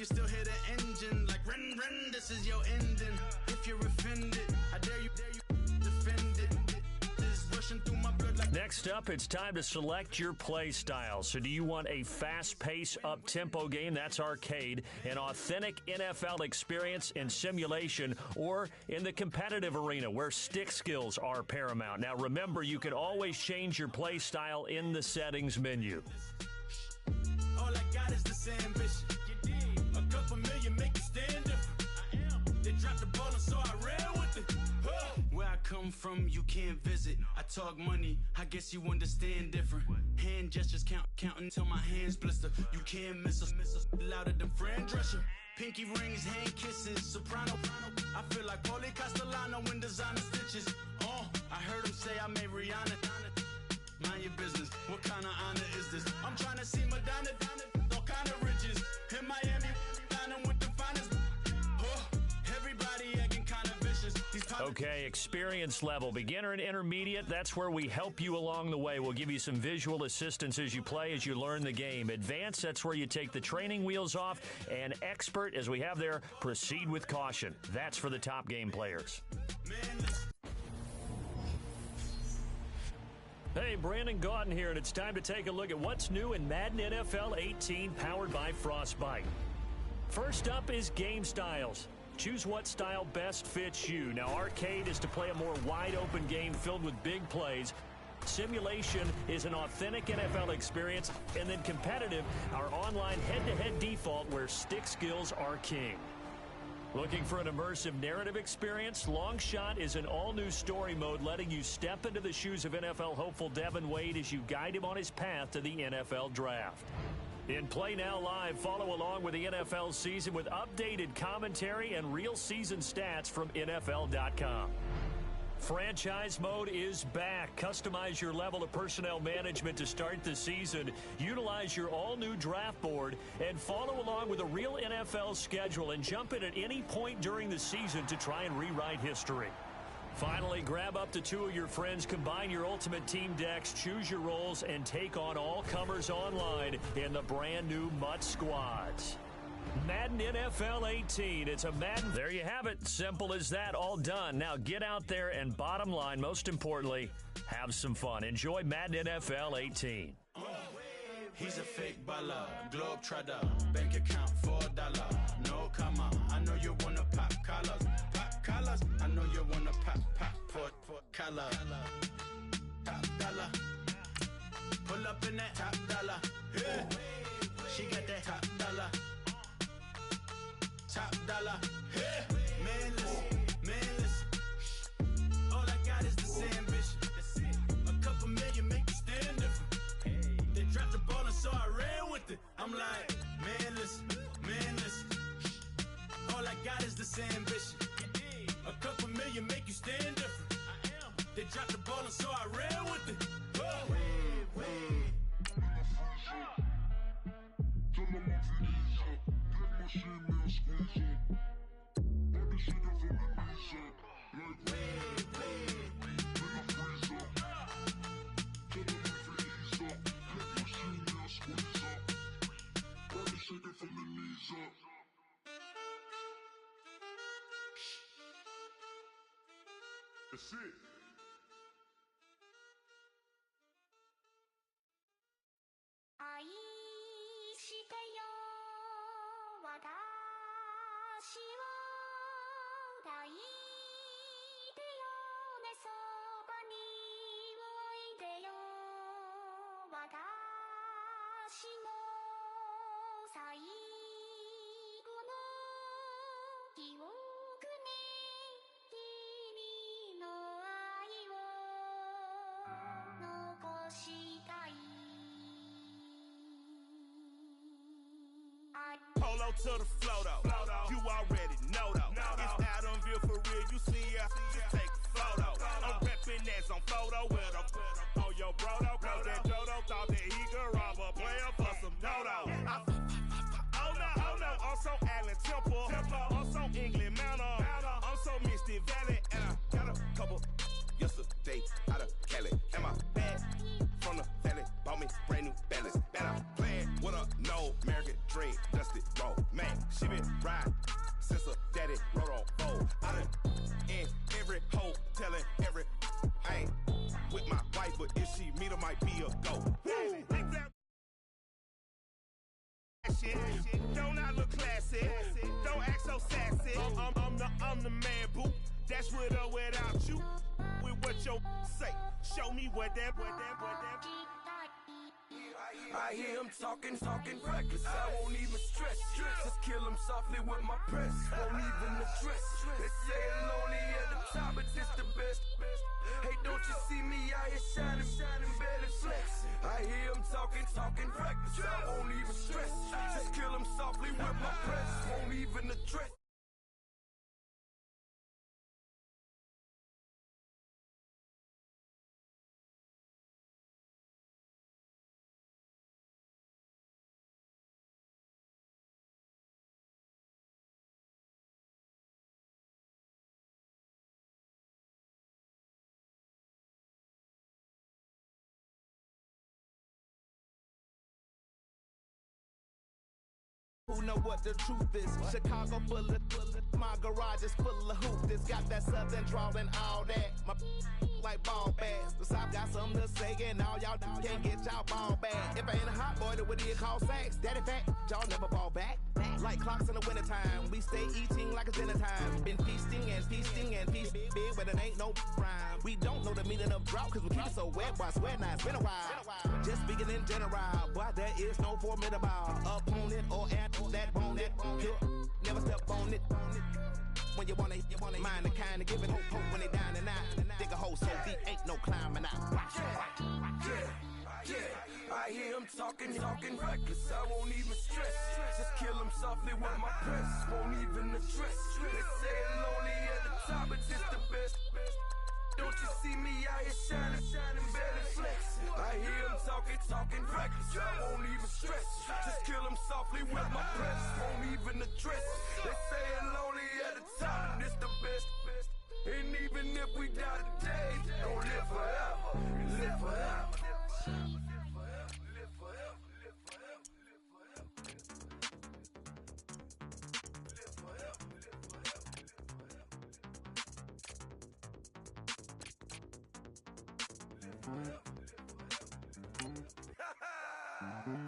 you still hear the engine like rin rin. This is your ending. If you're offended, I dare you defend it. This rushing through my blood like. Next up, it's time to select your play style. So do you want a fast-paced, up-tempo game? That's arcade. An authentic NFL experience in simulation, or in the competitive arena where stick skills are paramount. Now remember, you can always change your play style in the settings menu. All I got is this ambition. A couple million make you stand different. They dropped the ball and so I ran with it. Where I come from, you can't visit. I talk money, I guess you understand different. Hand gestures counting till my hands blister. You can't miss us, louder than Fran Drescher. Pinky rings, hand kisses, soprano. I feel like Paulie Castellano in designer stitches. I heard him say I made Rihanna. Mind your business, what kind of honor is this? I'm trying to see Madonna, all kind of riches. In Miami, dining with the finest. Everybody acting kind of vicious. Okay, experience level, beginner and intermediate, that's where we help you along the way. We'll give you some visual assistance as you play, as you learn the game. Advanced, that's where you take the training wheels off. And expert, as we have there, proceed with caution. That's for the top game players. Hey, Brandon Gaudin here, and it's time to take a look at what's new in Madden NFL 18, powered by Frostbite. First up is game styles. Choose what style best fits you. Now, arcade is to play a more wide-open game filled with big plays. Simulation is an authentic NFL experience. And then competitive, our online head-to-head default where stick skills are king. Looking for an immersive narrative experience? Long Shot is an all-new story mode letting you step into the shoes of NFL hopeful Devin Wade as you guide him on his path to the NFL Draft. In Play Now Live, follow along with the NFL season with updated commentary and real season stats from NFL.com. Franchise mode is back. Customize your level of personnel management to start the season. Utilize your all-new draft board and follow along with a real NFL schedule and jump in at any point during the season to try and rewrite history. Finally, grab up to 2 of your friends, combine your ultimate team decks, choose your roles, and take on all comers online in the brand new MUT Squads. Madden NFL 18. It's a Madden. There you have it. Simple as that. All done. Now get out there and, bottom line, most importantly, have some fun. Enjoy Madden NFL 18. He's a fake baller, globetrotter, bank account $4. No comma. I know you wanna pop collars. Pop collars. I know you wanna pop collar. Top dollar. Pull up in that top dollar. Yeah. She got that top dollar. Top dollar, yeah. Man, listen. All I got is this ambition. A couple million make you stand different. They dropped the ball and so I ran with it. I'm like, man, listen. All I got is this ambition. A couple million make you stand different. They dropped the ball and so I ran with it. That's it. Polo to the flow though. You already know though. It's Adamville for real. You see ya, just take a photo. I'm reppin' that's on photo with a on your bro though. Cause that Jodo thought that he could rob a player for some dodo. Oh no, I'm so Allen Temple. I'm so England Mountain. I'm so Misty Valley. And I got a couple yesterday out of Cali. And my bag from the valley bought me brand new balance. And I'm playing with a no American dream, dusty roll, man. She been riding since her daddy rode on fold. I done in every hole, telling every I ain't with my wife, but if she meet her, might be a go. Shit. Don't I look classy? Don't act so sassy. I'm the man, boo. That's with or without you. With what your say. Show me what that. I hear him talking reckless. I won't even stress. Just kill him softly with my press. Won't even address. They say it's lonely at the top, but this the best. Hey, don't you see me out here shining, belly flex? I hear him talking reckless. I won't even stress. Just kill him softly with my press. Won't even address. Who know what the truth is? Chicago full of my garage is full of hoop. It's got that southern drawl and all that. My like ball bags. The South got something to say, and all y'all can't get y'all ball back. If I ain't a hot boy, then what do you call sex? Daddy fat, y'all never fall back. Like clocks in the wintertime, we stay eating like it's dinner time. Been feasting and feast big, but it ain't no rhyme. We don't know the meaning of drought, cause we keep it so wet, boy, I swear now it's been a while. Just speaking in general, boy, there is no formidable opponent or at that bone that never step on it. When you wanna mind the kind of giving hope when they down and out. Dig a hole so deep, ain't no climbing out. Yeah, I hear him talking reckless. I won't even stress. Just kill him softly with my press. Won't even address. They say it's lonely at the top, but this the best. Don't you see me out here shining, belly flex? I hear him talking reckless. I won't even stress. Just kill him softly with my press. Won't even address. They say it's lonely at the top, and this the best. And even if we die today, don't live forever. Live forever.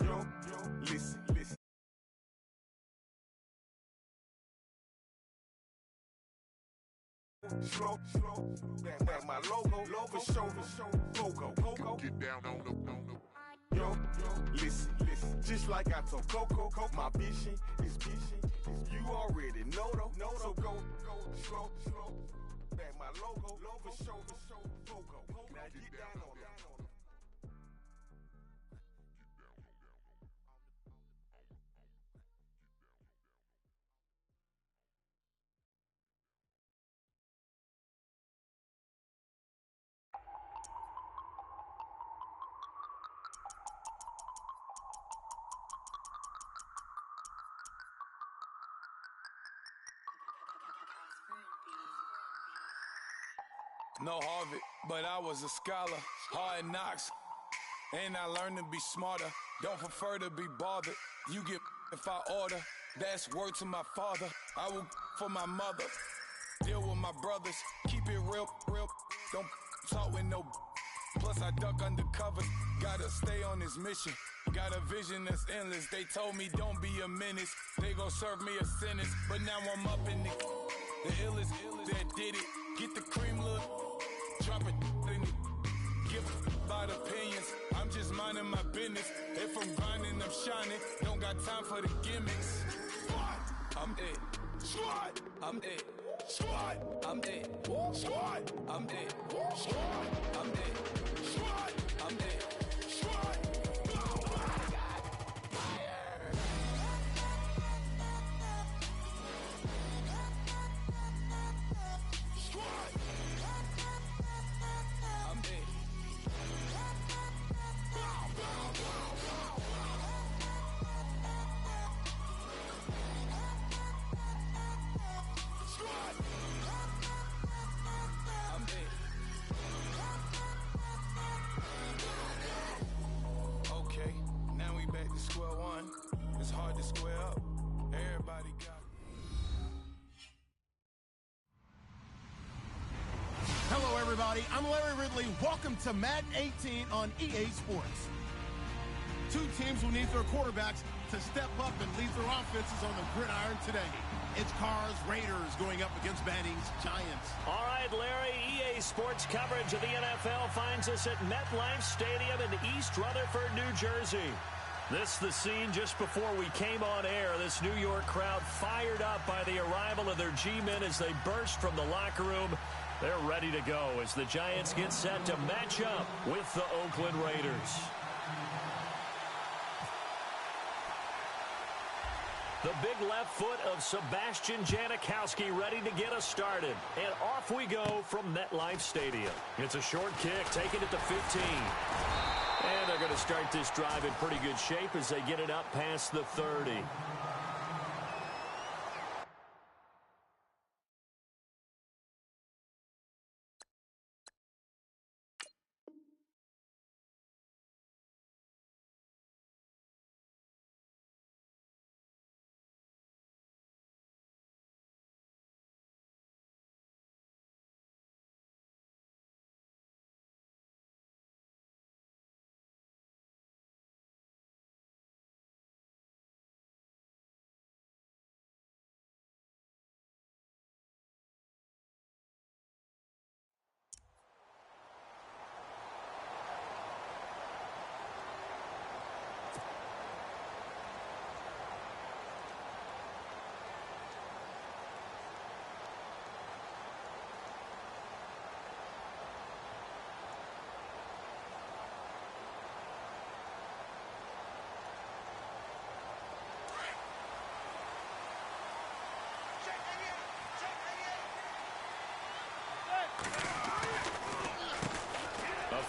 Yo, listen. Slow, back my logo, for show, go. Get down on the. Yo, listen, just like I told Coco, my vision is you already know though, so go, slow, back my logo, for show, go. Now get down on it. No Harvard, but I was a scholar. Hard knocks, and I learned to be smarter. Don't prefer to be bothered. You get if I order. That's word to my father. I will for my mother. Deal with my brothers. Keep it real. Don't talk with no. Plus I duck undercover. Gotta stay on this mission. Got a vision that's endless. They told me don't be a menace. They gon' serve me a sentence. But now I'm up in the illest that did it. Get the cream look. Drop it in it. Give about opinions. I'm just minding my business. If I'm grinding, I'm shining. Don't got time for the gimmicks. I'm it. Squad, I'm it. squad, I'm it. squad, I'm it. squad, I'm it. squad, I'm it. squad. everybody. I'm Larry Ridley. Welcome to Madden 18 on EA Sports. Two teams will need their quarterbacks to step up and lead their offenses on the gridiron today. It's Carr's Raiders going up against Manning's Giants. All right, Larry, EA Sports coverage of the NFL finds us at MetLife Stadium in East Rutherford, New Jersey. This is the scene just before we came on air. This New York crowd fired up by the arrival of their G-men as they burst from the locker room. They're ready to go as the Giants get set to match up with the Oakland Raiders. The big left foot of Sebastian Janikowski ready to get us started. And off we go from MetLife Stadium. It's a short kick, taken at the 15. And they're going to start this drive in pretty good shape as they get it up past the 30.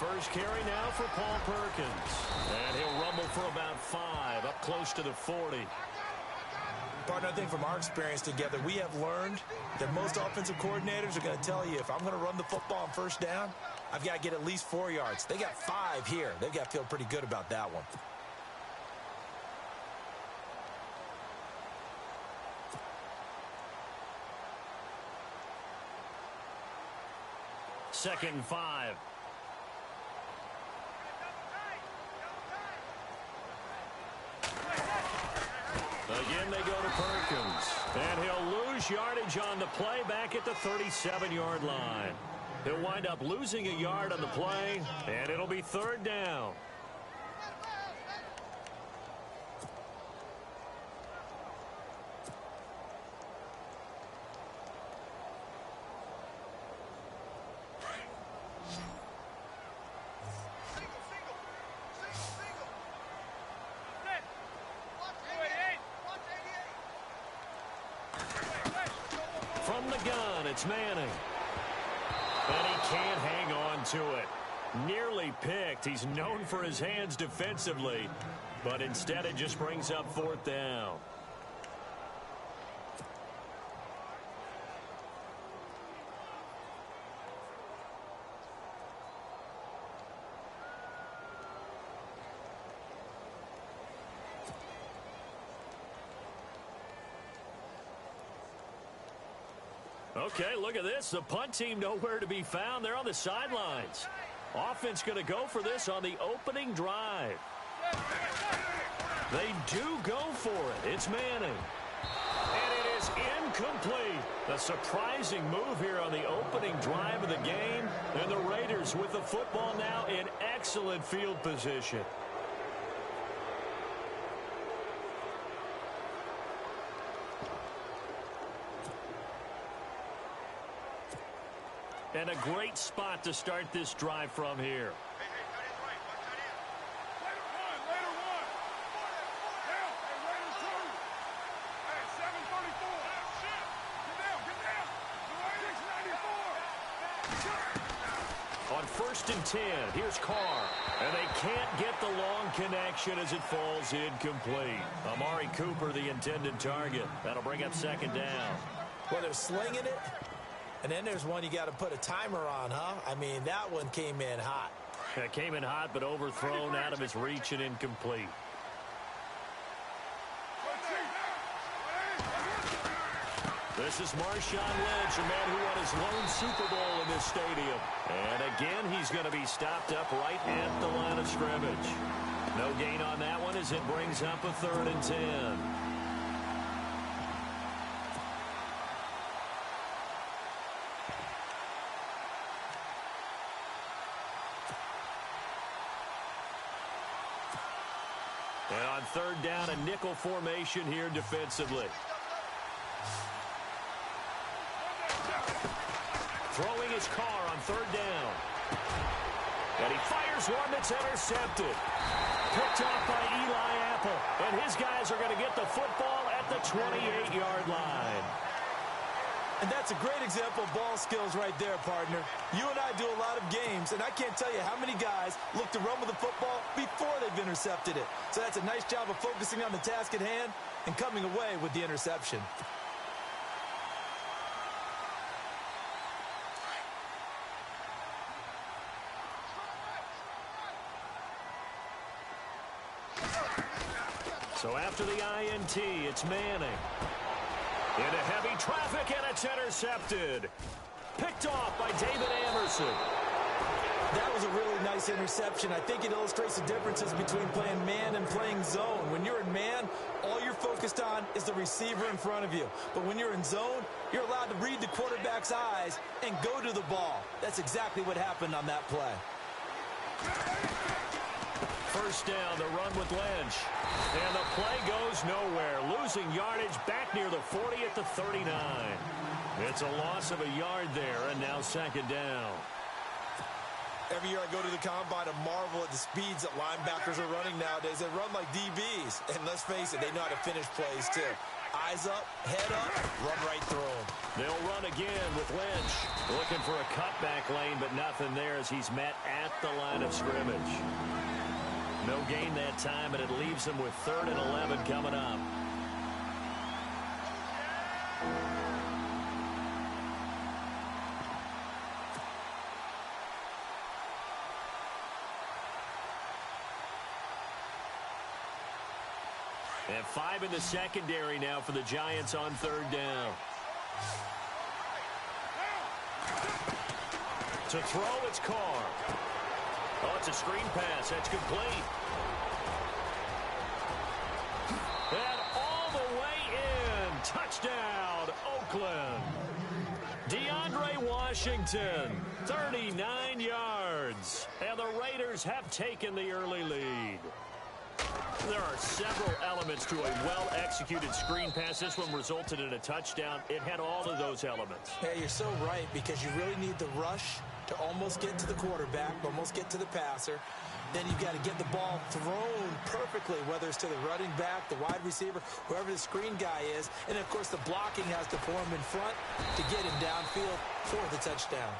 First carry now for Paul Perkins. And he'll rumble for about 5, up close to the 40. Partner, I think from our experience together, we have learned that most offensive coordinators are going to tell you, if I'm going to run the football on first down, I've got to get at least 4 yards. They got 5 here. They've got to feel pretty good about that one. Second and 5. Again, they go to Perkins. And he'll lose yardage on the play back at the 37-yard line. He'll wind up losing a yard on the play, and it'll be third down. From the gun, it's Manning. And he can't hang on to it. Nearly picked. He's known for his hands defensively, but instead it just brings up fourth down. Okay, look at this. The punt team nowhere to be found. They're on the sidelines. Offense going to go for this on the opening drive. They do go for it. It's Manning. And it is incomplete. A surprising move here on the opening drive of the game. And the Raiders with the football now in excellent field position. And a great spot to start this drive from here. On 1st and 10, here's Carr. And they can't get the long connection as it falls incomplete. Amari Cooper, the intended target. That'll bring up second down. Well, they're slinging it. And then there's one you got to put a timer on, huh? I mean, that one came in hot. It came in hot, but overthrown out of his reach and incomplete. This is Marshawn Lynch, a man who won his lone Super Bowl in this stadium. And again, he's going to be stopped up right at the line of scrimmage. No gain on that one as it brings up a 3rd and 10. And on 3rd down, a nickel formation here defensively. Throwing his car on 3rd down. And he fires one that's intercepted. Picked off by Eli Apple. And his guys are going to get the football at the 28-yard line. And that's a great example of ball skills right there, partner. You and I do a lot of games, and I can't tell you how many guys look to run with the football before they've intercepted it. So that's a nice job of focusing on the task at hand and coming away with the interception. So after the INT, it's Manning. Into heavy traffic, and it's intercepted. Picked off by David Amerson. That was a really nice interception. I think it illustrates the differences between playing man and playing zone. When you're in man, all you're focused on is the receiver in front of you. But when you're in zone, you're allowed to read the quarterback's eyes and go to the ball. That's exactly what happened on that play. 1st down, the run with Lynch. And the play goes nowhere. Losing yardage back near the 40 at the 39. It's a loss of a yard there, and now 2nd down. Every year I go to the combine and marvel at the speeds that linebackers are running nowadays. They run like DBs. And let's face it, they know how to finish plays too. Eyes up, head up, run right through them. They'll run again with Lynch. Looking for a cutback lane, but nothing there as he's met at the line of scrimmage. No gain that time, and it leaves them with 3rd and 11 coming up. And 5 in the secondary now for the Giants on 3rd down. To throw, it's Carr. Oh, it's a screen pass. That's complete. And all the way in. Touchdown, Oakland. DeAndre Washington, 39 yards. And the Raiders have taken the early lead. There are several elements to a well-executed screen pass. This one resulted in a touchdown. It had all of those elements. Yeah, you're so right, because you really need the rush to almost get to the quarterback, almost get to the passer. Then you've got to get the ball thrown perfectly, whether it's to the running back, the wide receiver, whoever the screen guy is. And, of course, the blocking has to form in front to get him downfield for the touchdown.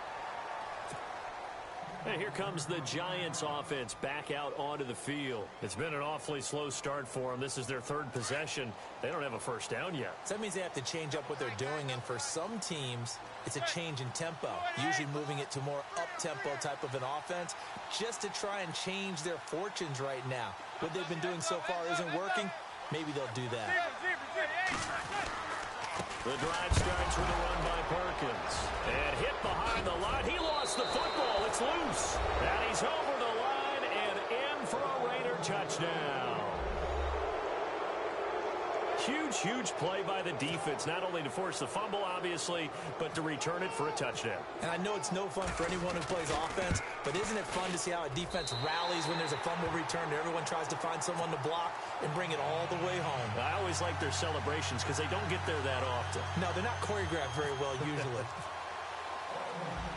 And here comes the Giants offense back out onto the field. It's been an awfully slow start for them. This is their 3rd possession. They don't have a 1st down yet. So that means they have to change up what they're doing, and for some teams, it's a change in tempo, usually moving it to more up-tempo type of an offense just to try and change their fortunes right now. What they've been doing so far isn't working. Maybe they'll do that. The drive starts with a run by Perkins. And hit behind the line. He lost the football. It's loose. And he's over the line and in for a Raider touchdown. Huge play by the defense, not only to force the fumble, obviously, but to return it for a touchdown. And I know it's no fun for anyone who plays offense, but isn't it fun to see how a defense rallies when there's a fumble return and everyone tries to find someone to block and bring it all the way home? I always like their celebrations because they don't get there that often. No, they're not choreographed very well usually.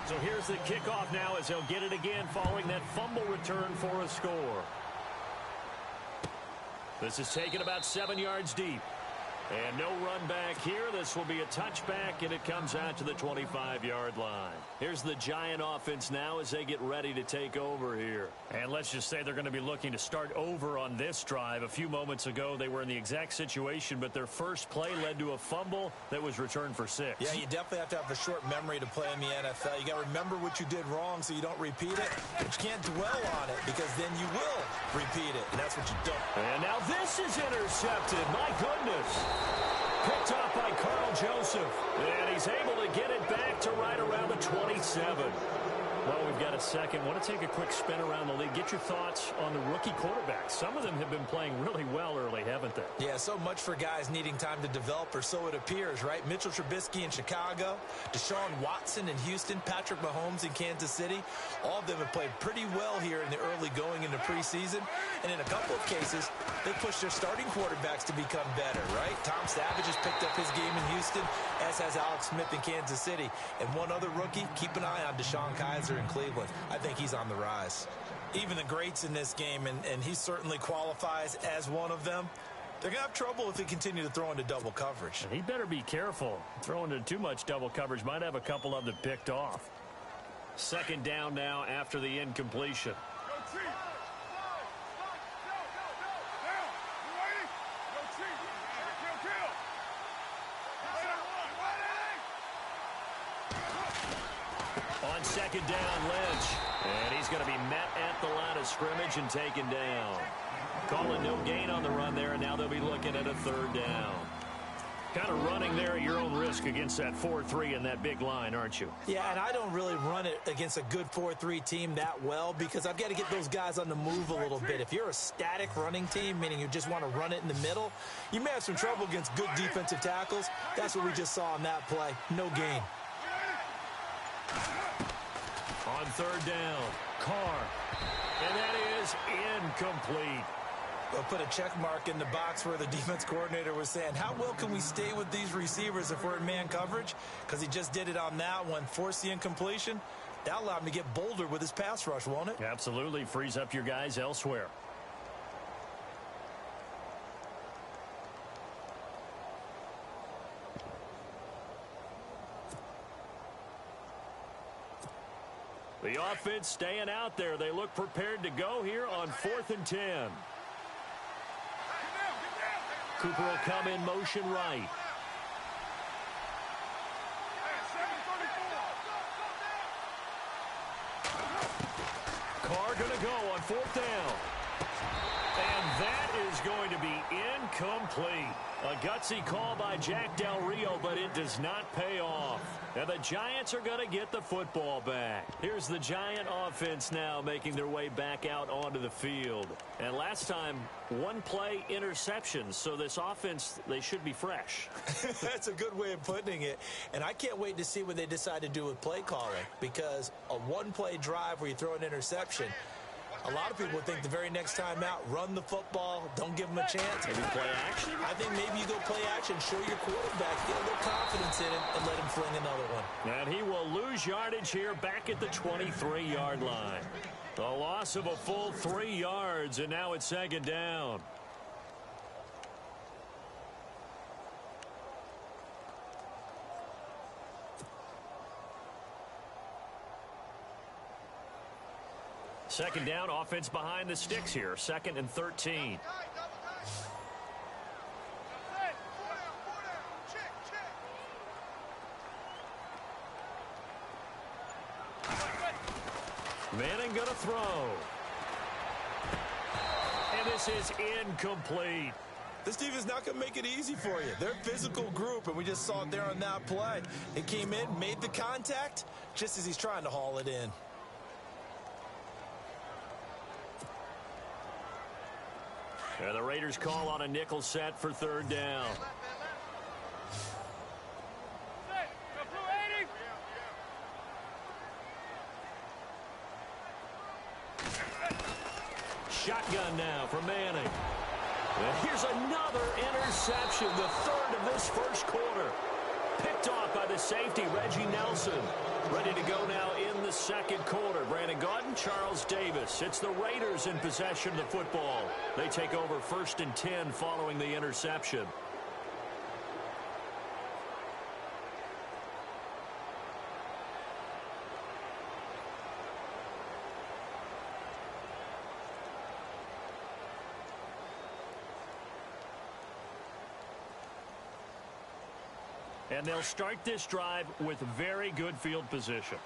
So here's the kickoff now as they'll get it again following that fumble return for a score. This is taken about 7 yards deep. And no run back here. This will be a touchback, and it comes out to the 25-yard line. Here's the Giant offense now as they get ready to take over here. And let's just say they're going to be looking to start over on this drive. A few moments ago, they were in the exact situation, but their first play led to a fumble that was returned for 6. Yeah, you definitely have to have a short memory to play in the NFL. You got to remember what you did wrong so you don't repeat it. But you can't dwell on it because then you will repeat it, and that's what you don't. And now this is intercepted. My goodness. Picked off by Carl Joseph. get it back to right around the 27. Well, we've got a second. Want to take a quick spin around the league. Get your thoughts on the rookie quarterbacks. Some of them have been playing really well early, haven't they? Yeah, so much for guys needing time to develop, or so it appears, right? Mitchell Trubisky in Chicago, Deshaun Watson in Houston, Patrick Mahomes in Kansas City. All of them have played pretty well here in the early going into preseason. And in a couple of cases, they pushed their starting quarterbacks to become better, right? Tom Savage has picked up his game in Houston, as has Alex Smith in Kansas City. And one other rookie, keep an eye on Deshaun Kaiser in Cleveland. I think he's on the rise. Even the greats in this game, and he certainly qualifies as one of them, they're going to have trouble if they continue to throw into double coverage. And he better be careful. Throwing into too much double coverage might have a couple of them picked off. Second down now after the incompletion. On second down, Lynch. And he's going to be met at the line of scrimmage and taken down. Calling no gain on the run there, and now they'll be looking at a third down. Kind of running there at your own risk against that 4-3 and that big line, aren't you? Yeah, and I don't really run it against a good 4-3 team that well because I've got to get those guys on the move a little bit. If you're a static running team, meaning you just want to run it in the middle, you may have some trouble against good defensive tackles. That's what we just saw on that play. No gain. On third down, Carr. And that is incomplete. We'll put a check mark in the box where the defense coordinator was saying, how well can we stay with these receivers if we're in man coverage? Because he just did it on that one, forced the incompletion. That allowed him to get bolder with his pass rush, won't it? Absolutely. Frees up your guys elsewhere. The offense staying out there. They look prepared to go here on 4th and 10. Cooper will come in motion right. Carr going to go on 4th down. And that is going to be incomplete. A gutsy call by Jack Del Rio, but it does not pay off. And the Giants are going to get the football back. Here's the Giant offense now making their way back out onto the field. And last time, one play interceptions. So this offense, they should be fresh. That's a good way of putting it. And I can't wait to see what they decide to do with play calling. Because a one-play drive where you throw an interception, a lot of people think the very next time out, run the football, don't give them a chance. Maybe play action? I think maybe you go play action, show your quarterback, get a little confidence in him, and let him fling another one. And he will lose yardage here back at the 23-yard line. The loss of a full 3 yards, and now it's second down. Second down, offense behind the sticks here. 2nd and 13. Manning gonna throw. And this is incomplete. This defense not going to make it easy for you. They're a physical group, and we just saw it there on that play. It came in, made the contact, just as he's trying to haul it in. And the Raiders call on a nickel set for third down. Shotgun now for Manning. And here's another interception, the 3rd of this first quarter. Picked off by the safety, Reggie Nelson. Ready to go now in the second quarter. Brandon Gaudin, Charles Davis. It's the Raiders in possession of the football. They take over 1st and 10 following the interception. And they'll start this drive with very good field position.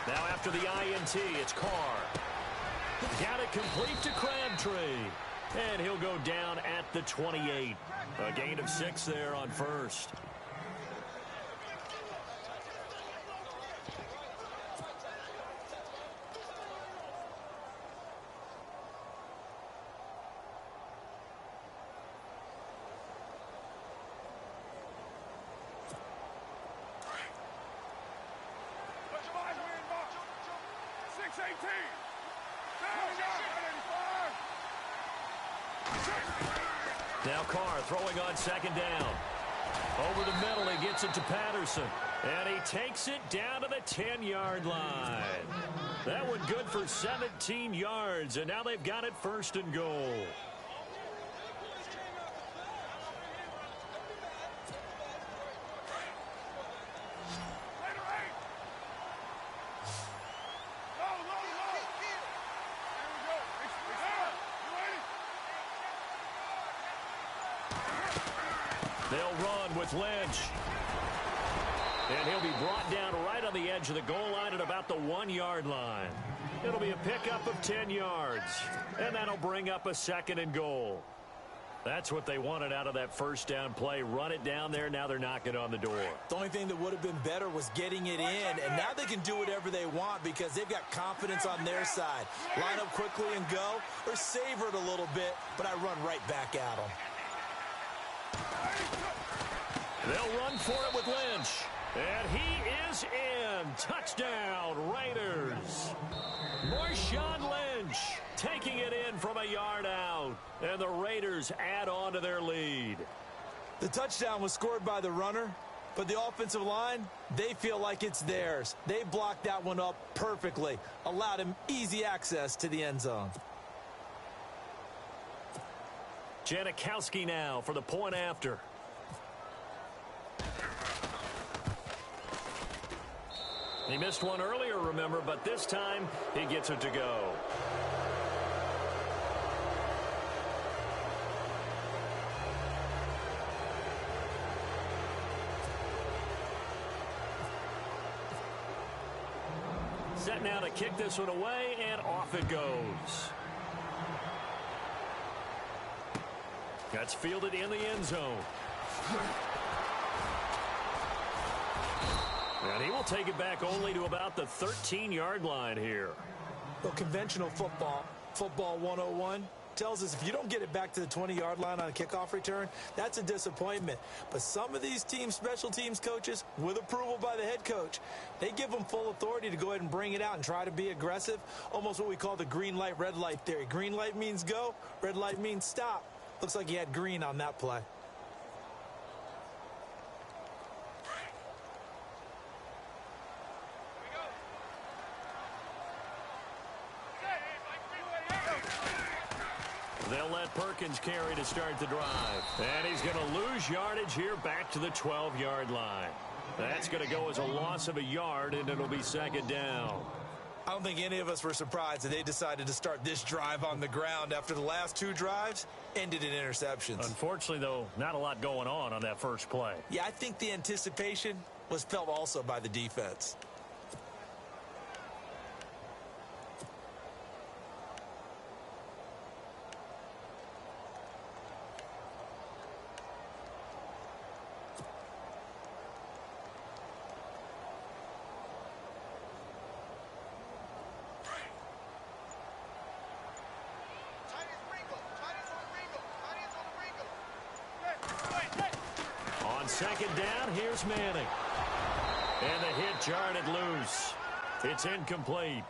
Now after the INT, it's Carr. Got to complete to Crabtree. And he'll go down at the 28. A gain of 6 there on first. Now Carr throwing on second down. Over the middle, he gets it to Patterson. And he takes it down to the 10-yard line. That one good for 17 yards, and now they've got it first and goal. They'll run with Lynch. And he'll be brought down right on the edge of the goal line at about the 1-yard line. It'll be a pickup of 10 yards. And that'll bring up a second and goal. That's what they wanted out of that first down play. Run it down there. Now they're knocking on the door. The only thing that would have been better was getting it in. And now they can do whatever they want because they've got confidence on their side. Line up quickly and go, or savor it a little bit, but I run right back at them. They'll run for it with Lynch. And he is in. Touchdown, Raiders. Marshawn Lynch taking it in from a yard out. And the Raiders add on to their lead. The touchdown was scored by the runner, but the offensive line, they feel like it's theirs. They blocked that one up perfectly, allowed him easy access to the end zone. Janikowski now for the point after. He missed one earlier, remember, but this time he gets it to go. Set now to kick this one away, and off it goes. That's fielded in the end zone. And he will take it back only to about the 13-yard line here. Well, conventional football 101, tells us if you don't get it back to the 20-yard line on a kickoff return, that's a disappointment. But some of these teams, special teams coaches, with approval by the head coach, they give them full authority to go ahead and bring it out and try to be aggressive, almost what we call the green light, red light theory. Green light means go, red light means stop. Looks like he had green on that play. They'll let Perkins carry to start the drive. And he's going to lose yardage here back to the 12-yard line. That's going to go as a loss of a yard, and it'll be second down. I don't think any of us were surprised that they decided to start this drive on the ground after the last two drives ended in interceptions. Unfortunately, though, not a lot going on that first play. Yeah, I think the anticipation was felt also by the defense. Second down, here's Manning. And the hit jarred it loose. It's incomplete.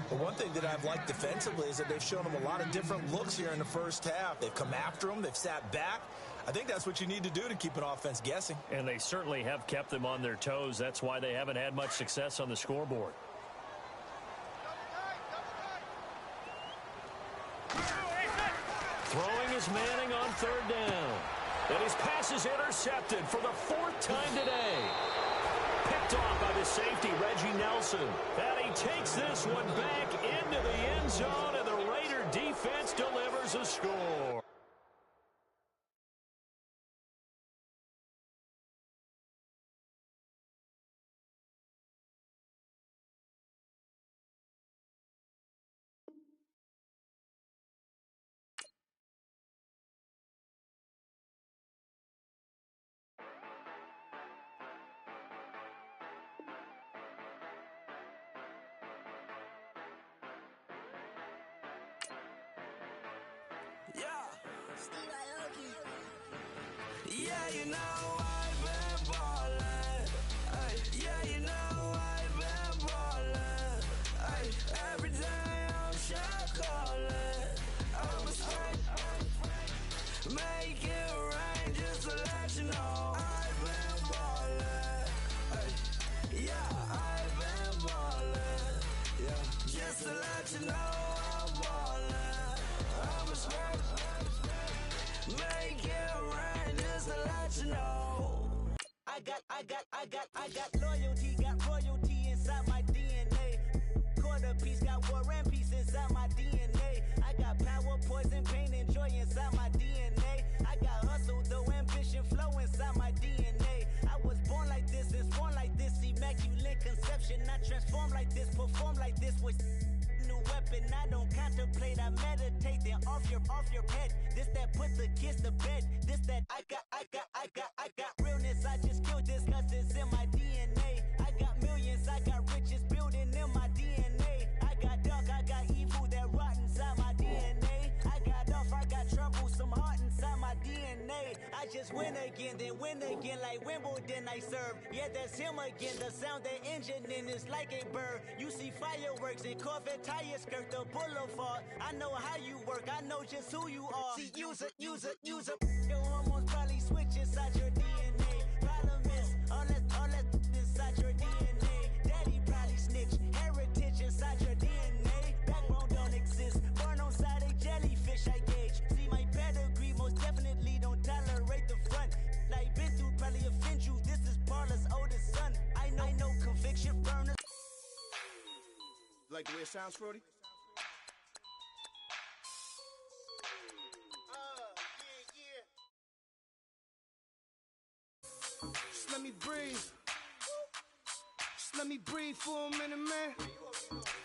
But one thing that I've liked defensively is that they've shown them a lot of different looks here in the first half. They've come after them. They've sat back. I think that's what you need to do to keep an offense guessing. And they certainly have kept them on their toes. That's why they haven't had much success on the scoreboard. Throwing is Manning on third down. And his pass is intercepted for the fourth time today. Picked off by the safety, Reggie Nelson. And he takes this one back into the end zone, and the Raider defense delivers a score. Yeah, you know I've been ballin'. Ay, yeah, you know I've been ballin'. Ay, every day I'm shot callin'. I'm a straight, make it rain just to let you know I've been ballin'. Ay, yeah, I've been ballin'. Yeah, just to let you know I'm ballin'. I'm a straight, make it rain just to let you know. I got loyalty, got royalty inside my DNA. Quarter piece, got war and peace inside my DNA. I got power, poison, pain, and joy inside my DNA. I got hustle, though ambition, flow inside my DNA. I was born like this and sworn like this, immaculate conception. I transform like this, perform like this with new weapon. I don't contemplate, I meditate, then off your head. This that put the kids to bed. This that I got realness. I just killed this cause it's in my DNA. I got millions, I got riches building in my DNA. I got dark, I got evil that rot inside my DNA. I got off, I got trouble, some heart inside my DNA. I just win again, then win again like Wimbledon I serve. Yeah, that's him again, the sound that engine in is like a bird. You see fireworks and Corvette tires skirt the boulevard. I know how you work, I know just who you are. See, use it. Your hormones probably switch inside your DNA. Problem is, all that inside your DNA. Daddy probably snitch, heritage inside your DNA. Backbone don't exist, born on side a jellyfish I gauge. See my pedigree, most definitely don't tolerate the front. Like been through, probably offend you, this is Parla's oldest son. I know conviction burners. Like the way it sounds, Brody? Just let me breathe. Just let me breathe for a minute, man.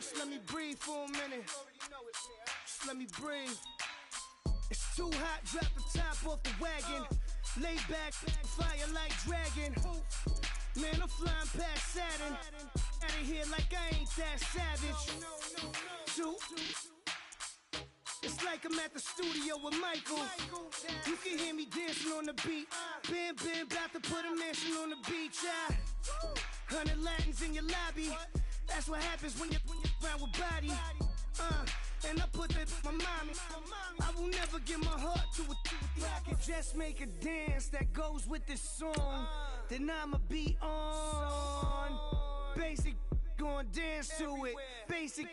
Just let me breathe for a minute. Just let me breathe. It's too hot, drop the top off the wagon. Lay back, fire like dragon. Man, I'm flying past Saturn. Out of here like I ain't that savage. Two. It's like I'm at the studio with Michael. You can hear me dancing on the beat. Bam, about to put a mansion on the beach. 100 Latins in your lobby. That's what happens when you're around with body. And I put that my mommy. I will never give my heart to a rocket. Just make a dance that goes with this song. Then I'ma be on. Basic, gon' dance to it. Basic,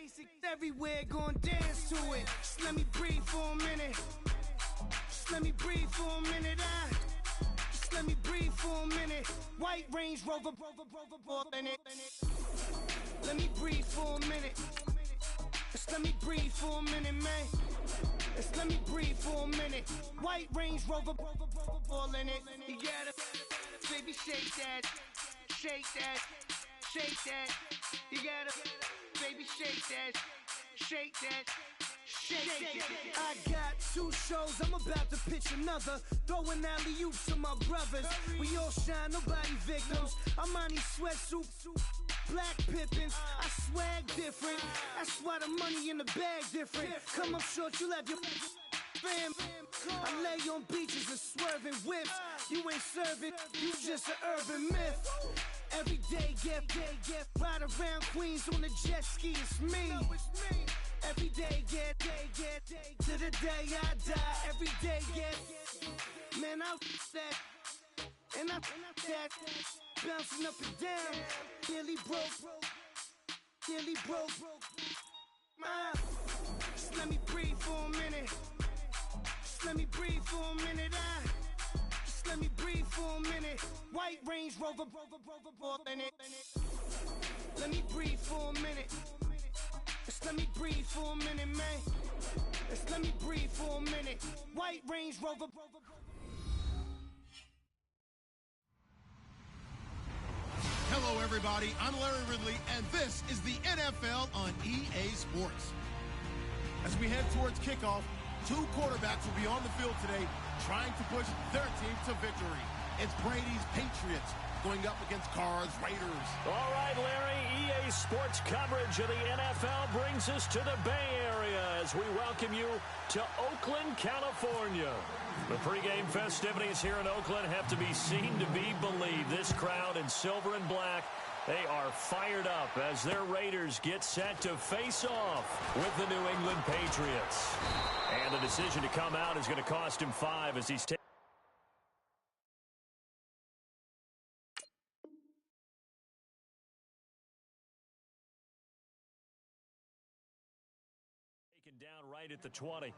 everywhere, gon' dance to it. Just let me breathe for a minute. Just let me breathe for a minute. Just let me breathe for a minute. White Range Rover, in it. Let me breathe for a minute. Just let me breathe for a minute, man. Just let me breathe for a minute. White Range Rover, all in it. You gotta, baby, shake that, shake that, shake that. You gotta, baby, shake that, shake that. Shake. I got 2 shows, I'm about to pitch another. Throwing alley-oops to my brothers. We all shine, nobody victims. I'm on these sweatsuits, black pippins. I swag different. That's why the money in the bag different. Come up short, you left your fam. I lay on beaches and swerving whips. You ain't serving, you just an urban myth. Every day, get ride around Queens on the jet ski, it's me. Every day, get to the day I die. Every day, get man, I that and I that bouncing up and down. Nearly broke. Just let me breathe for a minute. Just let me breathe for a minute. Just let me breathe for a minute. White Range Rover, in it. Let me breathe for a minute. Just let me breathe for a minute, man. Just let me breathe for a minute. White Range Rover. Hello, everybody. I'm Larry Ridley, and this is the NFL on EA Sports. As we head towards kickoff, 2 quarterbacks will be on the field today trying to push their team to victory. It's Brady's Patriots going up against Carr's Raiders. All right, Larry, EA Sports coverage of the NFL brings us to the Bay Area as we welcome you to Oakland, California. The pregame festivities here in Oakland have to be seen to be believed. This crowd in silver and black, they are fired up as their Raiders get set to face off with the New England Patriots. And the decision to come out is going to cost him 5 as he's taken down right at the 20.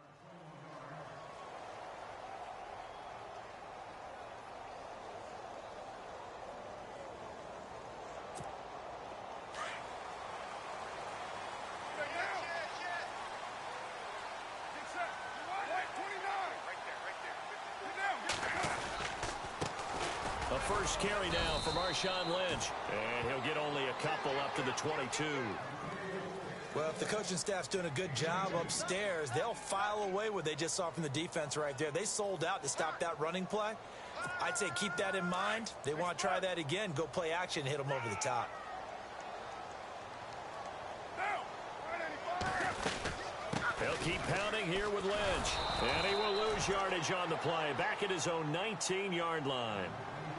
A first carry now for Marshawn Lynch. And he'll get only a couple up to the 22. Well, if the coaching staff's doing a good job upstairs, they'll file away what they just saw from the defense right there. They sold out to stop that running play. I'd say keep that in mind. They want to try that again. Go play action and hit them over the top. They'll keep pounding here with Lynch. And he will lose yardage on the play. Back at his own 19-yard line.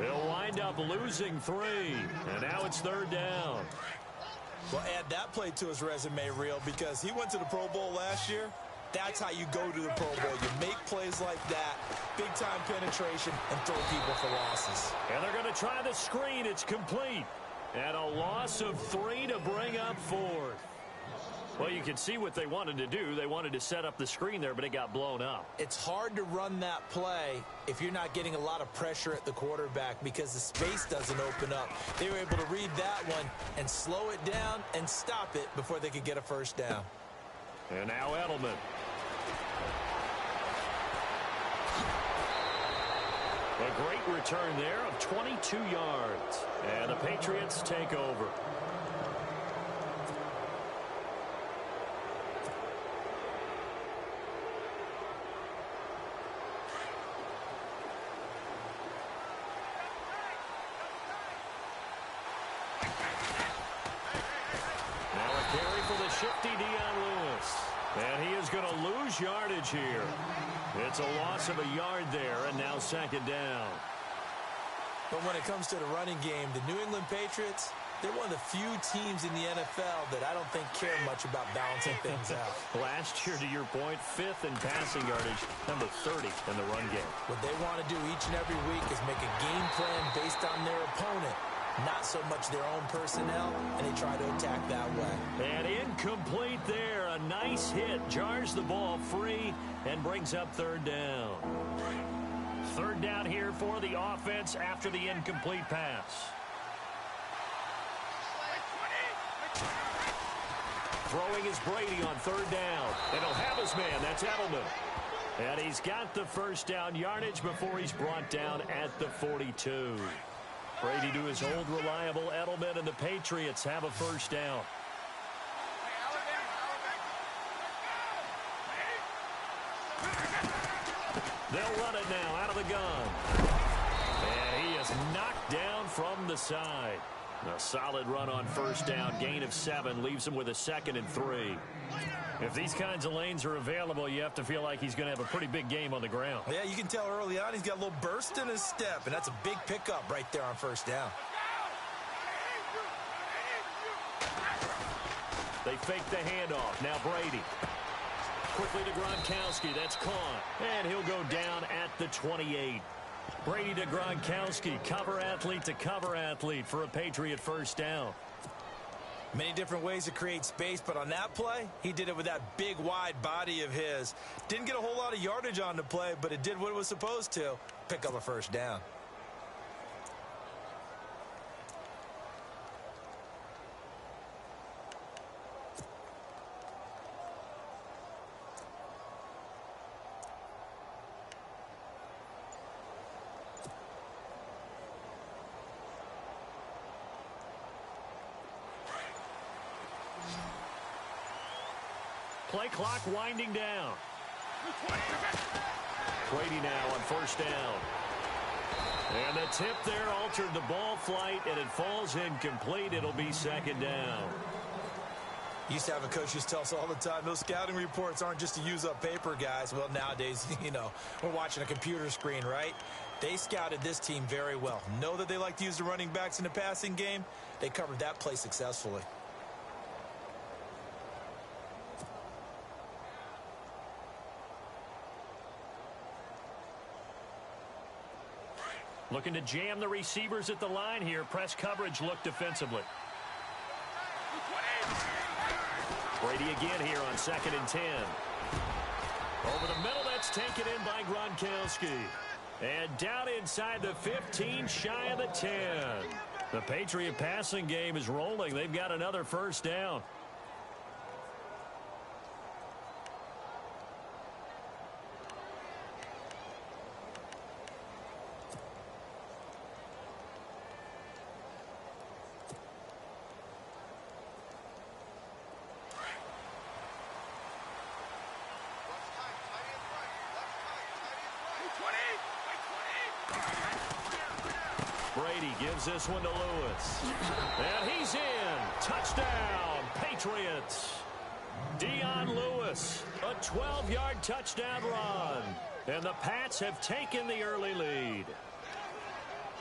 They'll wind up losing 3. And now it's 3rd down. Well, add that play to his resume reel because he went to the Pro Bowl last year. That's how you go to the Pro Bowl. You make plays like that, big-time penetration, and throw people for losses. And they're going to try the screen. It's complete. And a loss of 3 to bring up 4th. Well, you can see what they wanted to do. They wanted to set up the screen there, but it got blown up. It's hard to run that play if you're not getting a lot of pressure at the quarterback because the space doesn't open up. They were able to read that one and slow it down and stop it before they could get a first down. And now Edelman. A great return there of 22 yards. And the Patriots take over. And he is going to lose yardage here. It's a loss of a yard there, and now 2nd down. But when it comes to the running game, the New England Patriots, they're one of the few teams in the NFL that I don't think care much about balancing things out. Last year, to your point, 5th in passing yardage, number 30 in the run game. What they want to do each and every week is make a game plan based on their opponent, not so much their own personnel, and they try to attack that way. And incomplete there. A nice hit. Jars the ball free and brings up 3rd down. 3rd down here for the offense after the incomplete pass. Throwing is Brady on 3rd down. And he'll have his man. That's Edelman. And he's got the first down yardage before he's brought down at the 42. Brady to his old reliable Edelman, and the Patriots have a first down. They'll run it now out of the gun. And he is knocked down from the side. A solid run on first down. Gain of 7 leaves him with a 2nd and 3. If these kinds of lanes are available, you have to feel like he's going to have a pretty big game on the ground. Yeah, you can tell early on he's got a little burst in his step, and that's a big pickup right there on first down. They fake the handoff. Now Brady. Quickly to Gronkowski. That's caught. And he'll go down at the 28. Brady to Gronkowski. Cover athlete to cover athlete for a Patriot first down. Many different ways to create space, but on that play, he did it with that big, wide body of his. Didn't get a whole lot of yardage on the play, but it did what it was supposed to. Pick up a first down. Play clock winding down. Brady now on first down. And the tip there altered the ball flight, and it falls incomplete. It'll be 2nd down. Used to have a coach who used to tell us all the time, those scouting reports aren't just to use up paper, guys. Well, nowadays, we're watching a computer screen, right? They scouted this team very well. Know that they like to use the running backs in the passing game. They covered that play successfully. Looking to jam the receivers at the line here. Press coverage look defensively. Brady again here on 2nd and 10. Over the middle, that's taken in by Gronkowski. And down inside the 15, shy of the 10. The Patriot passing game is rolling. They've got another first down. Brady gives this one to Lewis. And he's in. Touchdown, Patriots. Dion Lewis, a 12-yard touchdown run. And the Pats have taken the early lead.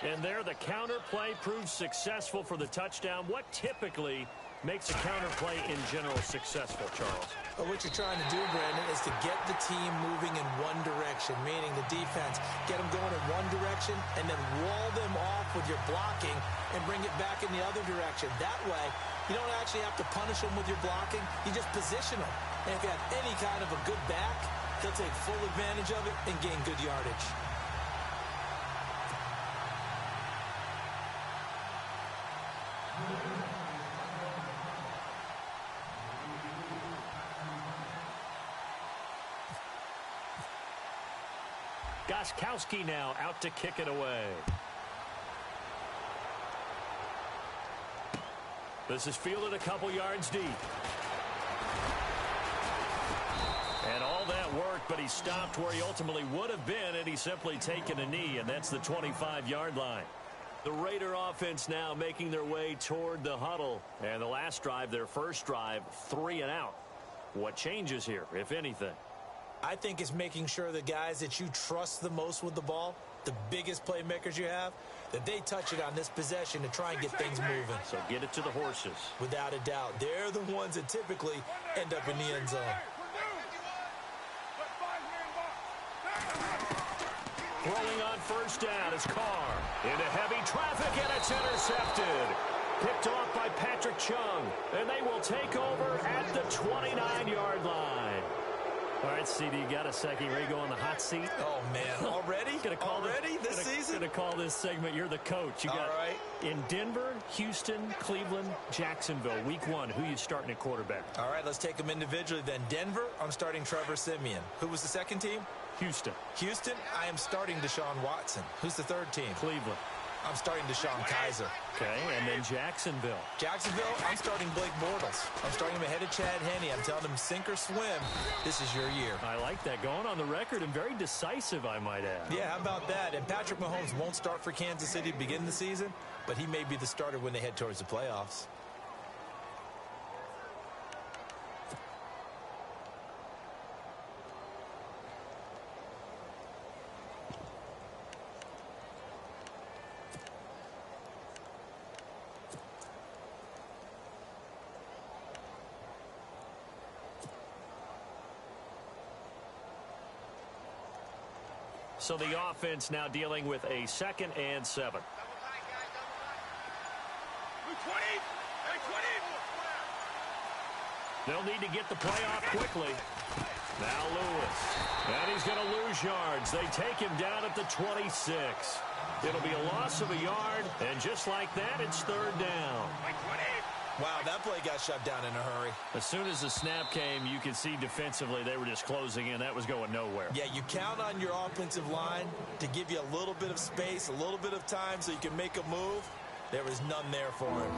And there the counter play proves successful for the touchdown. What typically makes a counter play in general successful, Charles? Well, what you're trying to do, Brandon, is to get the team moving in one direction, meaning the defense, get them going in one direction and then wall them off with your blocking and bring it back in the other direction. That way, you don't actually have to punish them with your blocking. You just position them. And if you have any kind of a good back, they'll take full advantage of it and gain good yardage. Gostkowski now out to kick it away. This is fielded a couple yards deep. And all that work, but he stopped where he ultimately would have been had he simply taken a knee, and that's the 25-yard line. The Raider offense now making their way toward the huddle. And the last drive, their first drive, 3 and out. What changes here, if anything? I think it's making sure the guys that you trust the most with the ball, the biggest playmakers you have, that they touch it on this possession to try and get things moving. So get it to the horses. Without a doubt. They're the ones that typically end up in the end zone. Rolling on first down is Carr. Into heavy traffic, and it's intercepted. Picked off by Patrick Chung. And they will take over at the 29-yard line. All right, CD, you got a second. You ready to go on the hot seat? Oh, man. Already? This season? Going to call this segment, you're the coach. You got in Denver, Houston, Cleveland, Jacksonville, week 1. Who you starting at quarterback? All right, let's take them individually then. Denver, I'm starting Trevor Siemian. Who was the second team? Houston. Houston, I am starting Deshaun Watson. Who's the third team? Cleveland. I'm starting Deshaun Kaiser. Okay, and then Jacksonville. Jacksonville, I'm starting Blake Bortles. I'm starting him ahead of Chad Henne. I'm telling him sink or swim. This is your year. I like that. Going on the record and very decisive, I might add. Yeah, how about that? And Patrick Mahomes won't start for Kansas City to begin the season, but he may be the starter when they head towards the playoffs. So the offense now dealing with a 2nd and 7. They'll need to get the play off quickly. Now Lewis. And he's going to lose yards. They take him down at the 26. It'll be a loss of a yard, and just like that, it's 3rd down. Wow, that play got shut down in a hurry. As soon as the snap came, you could see defensively they were just closing in. That was going nowhere. Yeah, you count on your offensive line to give you a little bit of space, a little bit of time so you can make a move. There was none there for him.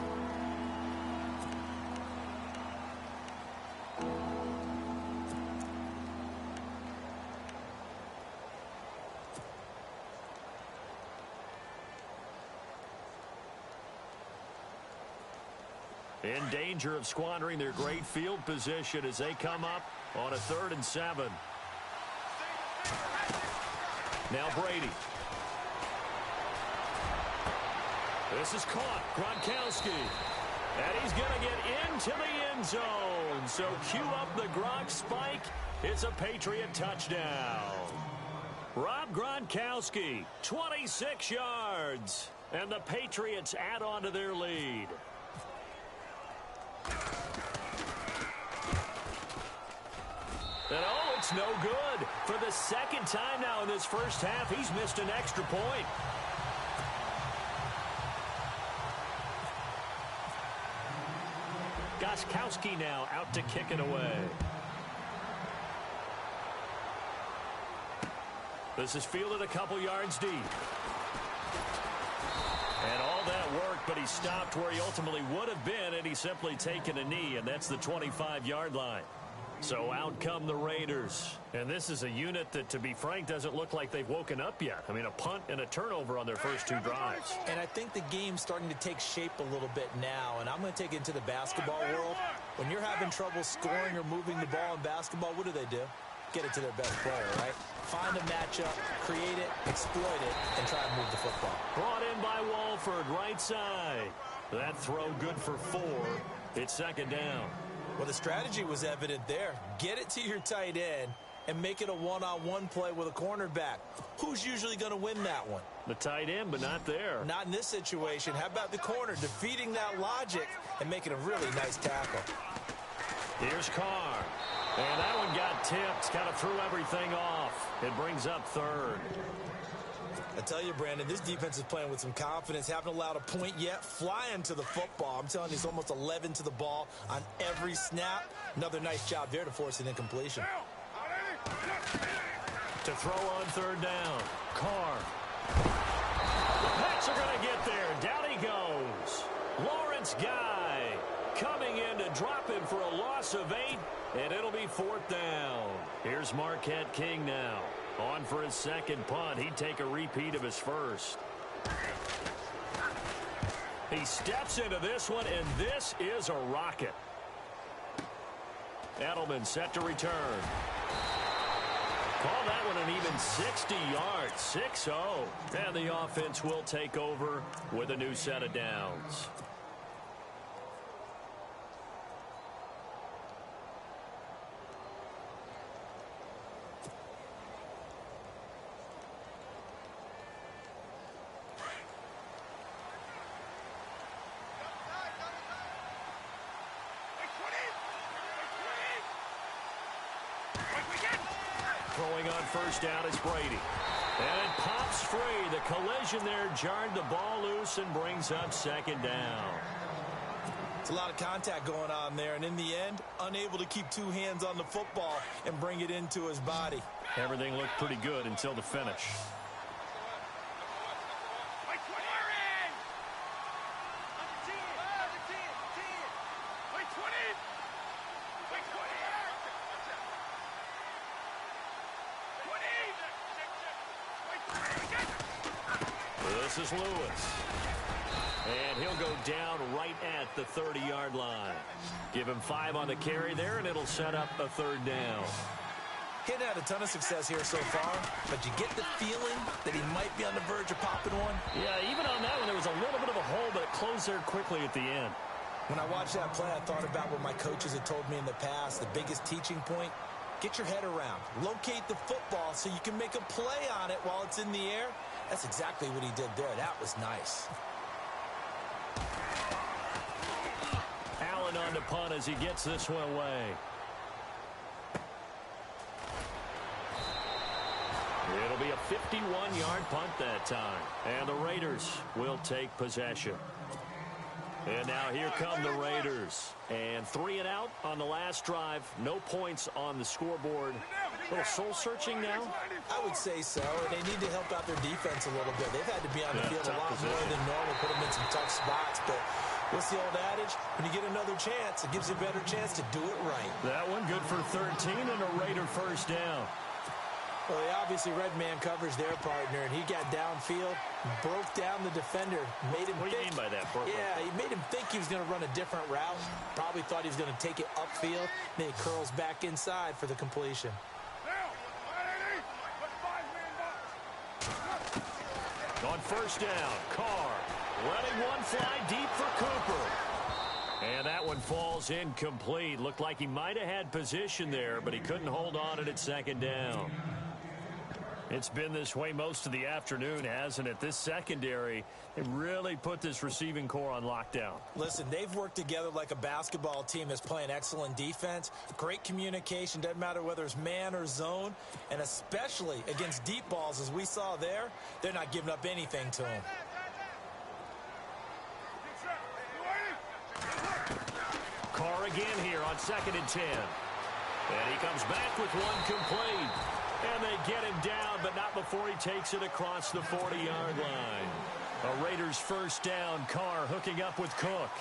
In danger of squandering their great field position as they come up on a 3rd and 7. Now Brady. This is caught. Gronkowski. And he's going to get into the end zone. So cue up the Gronk spike. It's a Patriot touchdown. Rob Gronkowski, 26 yards. And the Patriots add on to their lead. And oh, it's no good. For the second time now in this first half, he's missed an extra point. Gronkowski now out to kick it away. This is fielded a couple yards deep. And all that worked, but he stopped where he ultimately would have been, and he's simply taken a knee, and that's the 25-yard line. So out come the Raiders. And this is a unit that, to be frank, doesn't look like they've woken up yet. I mean, a punt and a turnover on their first 2 drives. And I think the game's starting to take shape a little bit now. And I'm going to take it into the basketball world. When you're having trouble scoring or moving the ball in basketball, what do? Get it to their best player, right? Find a matchup, create it, exploit it, and try and move the football. Brought in by Walford, right side. That throw good for 4. It's 2nd down. Well, the strategy was evident there. Get it to your tight end and make it a one-on-one play with a cornerback. Who's usually going to win that one? The tight end, but not there. Not in this situation. How about the corner defeating that logic and making a really nice tackle? Here's Carr. And that one got tipped. Kind of threw everything off. It brings up 3rd. I tell you, Brandon, this defense is playing with some confidence. Haven't allowed a point yet. Flying to the football. I'm telling you, it's almost 11 to the ball on every snap. Another nice job there to force an incompletion. To throw on 3rd down. Carr. The Pats are going to get there. Down he goes. Lawrence Guy coming in to drop him for a loss of 8. And it'll be 4th down. Here's Marquette King now. On for his 2nd punt. He'd take a repeat of his first. He steps into this one, and this is a rocket. Edelman set to return. Call that one an even 60 yards. 6-0. And the offense will take over with a new set of downs. Throwing on 1st down is Brady. And it pops free. The collision there jarred the ball loose and brings up 2nd down. It's a lot of contact going on there, and in the end, unable to keep 2 hands on the football and bring it into his body. Everything looked pretty good until the finish. This is Lewis. And he'll go down right at the 30-yard line. Give him 5 on the carry there, and it'll set up a 3rd down. He hadn't had a ton of success here so far, but you get the feeling that he might be on the verge of popping one. Yeah, even on that one, there was a little bit of a hole, but it closed there quickly at the end. When I watched that play, I thought about what my coaches had told me in the past. The biggest teaching point, get your head around. Locate the football so you can make a play on it while it's in the air. That's exactly what he did there. That was nice. Allen on the punt as he gets this one away. It'll be a 51-yard punt that time. And the Raiders will take possession. And now here come the Raiders. And 3 and out on the last drive. No points on the scoreboard. A little soul-searching now? I would say so. And they need to help out their defense a little bit. They've had to be on the field a lot more than normal, put them in some tough spots. But what's the old adage? When you get another chance, it gives you a better chance to do it right. That one good for 13 and a Raider 1st down. Well, he obviously read man coverage their partner, and he got downfield, broke down the defender, made him What do you mean by that? Yeah, he made him think he was going to run a different route. Probably thought he was going to take it upfield. Then he curls back inside for the completion. On first down, Carr letting one fly deep for Cooper. And that one falls incomplete. Looked like he might have had position there, but he couldn't hold on at second down. It's been this way most of the afternoon, hasn't it? This secondary, they really put this receiving core on lockdown. Listen, they've worked together like a basketball team that's playing excellent defense. Great communication, doesn't matter whether it's man or zone. And especially against deep balls, as we saw there, they're not giving up anything to them. Carr again here on 2nd and 10. And he comes back with one complete. And they get him down, but not before he takes it across the 40-yard line. A Raiders first down. Carr hooking up with Cook.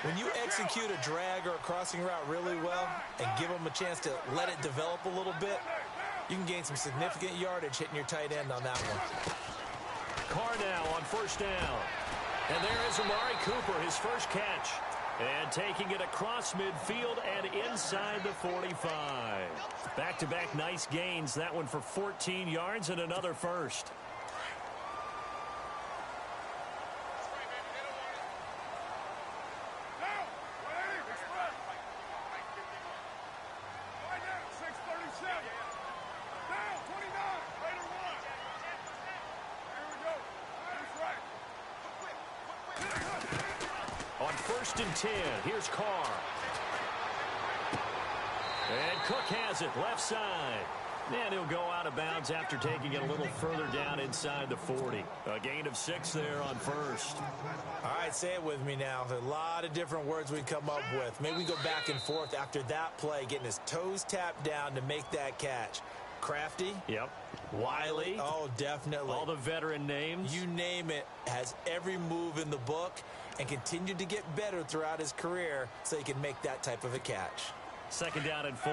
When you execute a drag or a crossing route really well and give them a chance to let it develop a little bit, you can gain some significant yardage hitting your tight end on that one. Carr now on first down. And there is Amari Cooper, his first catch. And taking it across midfield and inside the 45. Back-to-back nice gains. That one for 14 yards and another first. On 1st and 10, here's Carr. And Cook has it, left side. And he'll go out of bounds after taking it a little further down inside the 40. A gain of 6 there on first. All right, say it with me now. There's a lot of different words we come up with. Maybe we go back and forth after that play, getting his toes tapped down to make that catch. Crafty. Yep. Wiley. Oh, definitely. All the veteran names. You name it. Has every move in the book and continued to get better throughout his career so he can make that type of a catch. 2nd down and 4.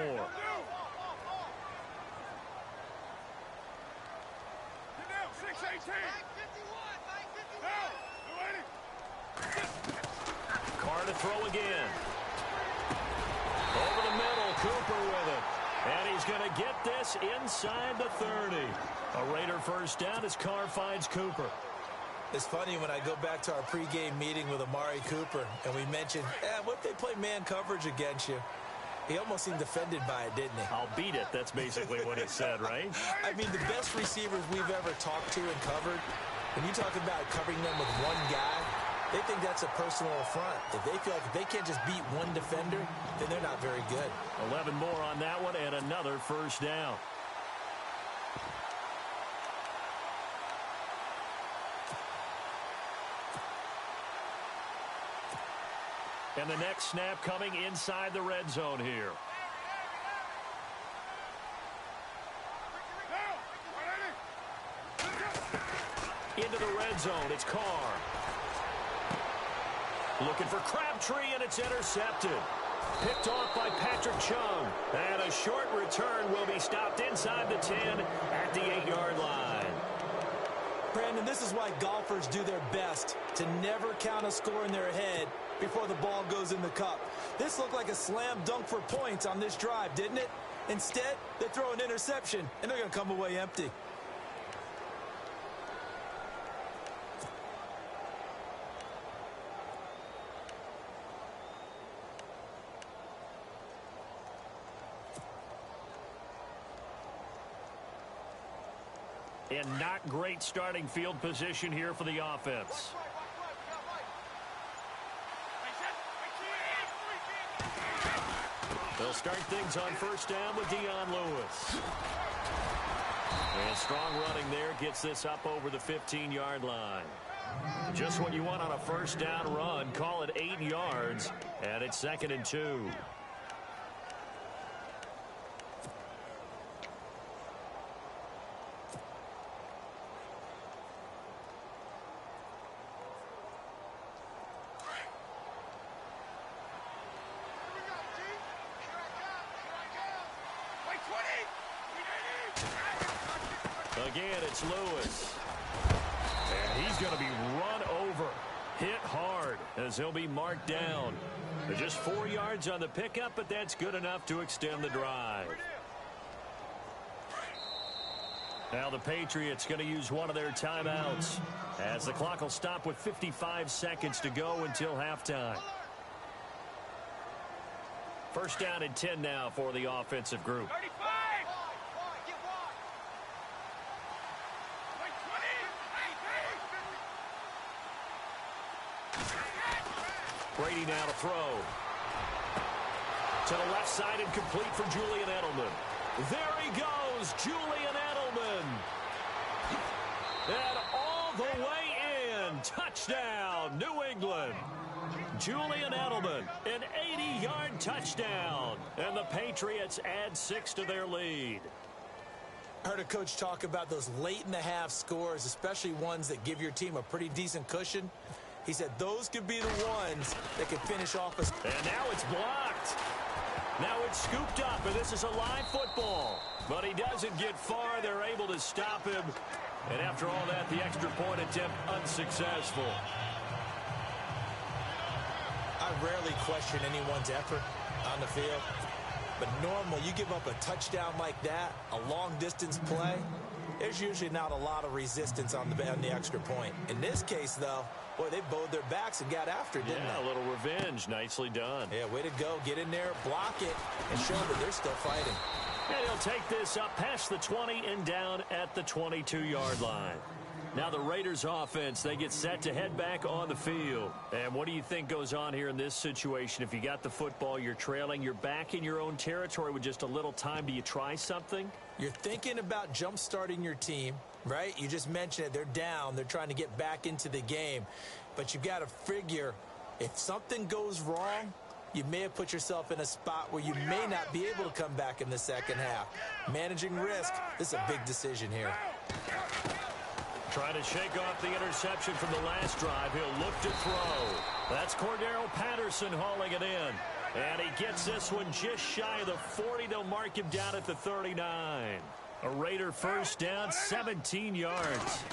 Carr to throw again. Over the middle, Cooper with it. And he's going to get this inside the 30. A Raider first down as Carr finds Cooper. It's funny when I go back to our pregame meeting with Amari Cooper and we mentioned, what if they play man coverage against you? He almost seemed offended by it, didn't he? I'll beat it. That's basically what he said, right? I mean, the best receivers we've ever talked to and covered, when you talk about covering them with one guy, they think that's a personal affront. If they feel like if they can't just beat one defender, then they're not very good. 11 more on that one and another first down. And the next snap coming inside the red zone here. Into the red zone, it's Carr. Looking for Crabtree, and it's intercepted. Picked off by Patrick Chung. And a short return will be stopped inside the 10 at the 8-yard line. Brandon, this is why golfers do their best to never count a score in their head before the ball goes in the cup. This looked like a slam dunk for points on this drive, didn't it? Instead, they throw an interception, and they're going to come away empty. And not great starting field position here for the offense. They'll start things on first down with Dion Lewis. And strong running there gets this up over the 15-yard line. Just what you want on a first down run. Call it 8 yards, and it's 2nd and 2. Again, it's Lewis. And he's going to be run over. Hit hard as he'll be marked down. Just 4 yards on the pickup, but that's good enough to extend the drive. Now the Patriots going to use one of their timeouts as the clock will stop with 55 seconds to go until halftime. First down and 10 now for the offensive group. Brady now to throw. To the left side and complete for Julian Edelman. There he goes, Julian Edelman. And all the way in. Touchdown, New England. Julian Edelman, an 80-yard touchdown. And the Patriots add 6 to their lead. I heard a coach talk about those late-in-the-half scores, especially ones that give your team a pretty decent cushion. He said those could be the ones that could finish off a... And now it's blocked. Now it's scooped up, and this is a live football. But he doesn't get far. They're able to stop him. And after all that, the extra point attempt unsuccessful. I rarely question anyone's effort on the field. But normal, you give up a touchdown like that, a long-distance play, there's usually not a lot of resistance on the extra point. In this case, though, boy, they bowed their backs and got after it, didn't they? A little revenge. Nicely done. Yeah, way to go. Get in there, block it, and show that they're still fighting. And he'll take this up past the 20 and down at the 22-yard line. Now the Raiders offense, they get set to head back on the field. And what do you think goes on here in this situation? If you got the football, you're trailing, you're back in your own territory with just a little time. Do you try something? You're thinking about jump-starting your team, right? You just mentioned it. They're down. They're trying to get back into the game. But you've got to figure if something goes wrong, you may have put yourself in a spot where you may not be able to come back in the second half. Managing risk, this is a big decision here. Trying to shake off the interception from the last drive. He'll look to throw. That's Cordero Patterson hauling it in. And he gets this one just shy of the 40. They'll mark him down at the 39. A Raider first down, 17 yards.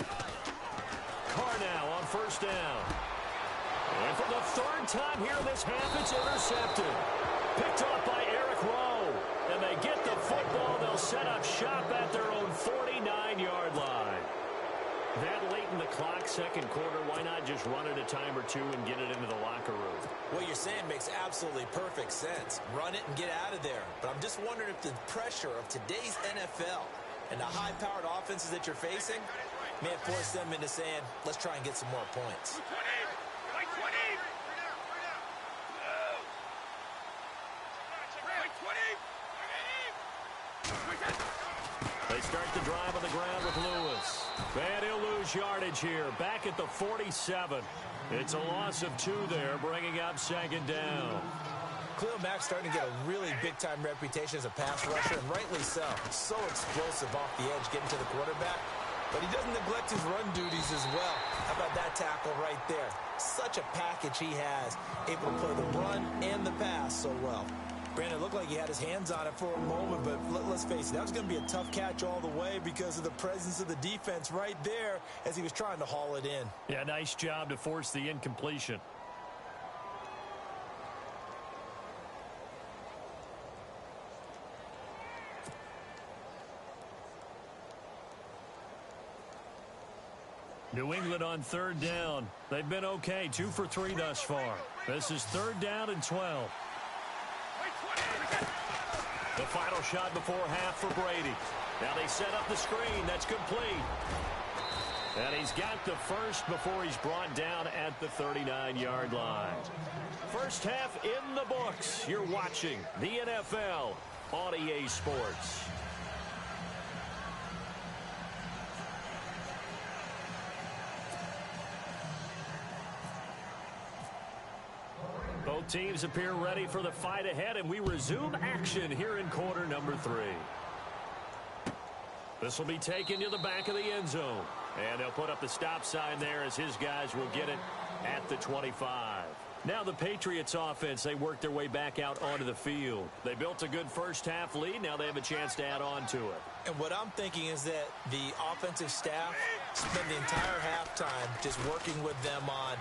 Carr now on first down. And for the third time here in this half, it's intercepted. Picked off by Eric Rowe. And they get the football. They'll set up shop at their own 49-yard line. That late in the clock, second quarter, why not just run it a time or two and get it into the locker room? What you're saying makes absolutely perfect sense. Run it and get out of there. But I'm just wondering if the pressure of today's NFL and the high-powered offenses that you're facing may have forced them into saying, let's try and get some more points. They start the drive on the ground with Lewis. And he'll lose yardage here. Back at the 47. It's a loss of 2 there, bringing up second down. Khalil Mack's starting to get a really big-time reputation as a pass rusher, and rightly so. So explosive off the edge, getting to the quarterback. But he doesn't neglect his run duties as well. How about that tackle right there? Such a package he has, able to play the run and the pass so well. Brandon, it looked like he had his hands on it for a moment, but let's face it, that was going to be a tough catch all the way because of the presence of the defense right there as he was trying to haul it in. Yeah, nice job to force the incompletion. New England on third down. They've been okay, 2 for 3 thus far. This is third down and 12. The final shot before half for Brady. Now they set up the screen. That's complete. And he's got the first before he's brought down at the 39-yard line. First half in the books. You're watching the NFL on EA Sports. Both teams appear ready for the fight ahead, and we resume action here in quarter number 3. This will be taken to the back of the end zone. And they'll put up the stop sign there as his guys will get it at the 25. Now the Patriots offense, they work their way back out onto the field. They built a good first-half lead. Now they have a chance to add on to it. And what I'm thinking is that the offensive staff spend the entire halftime just working with them on,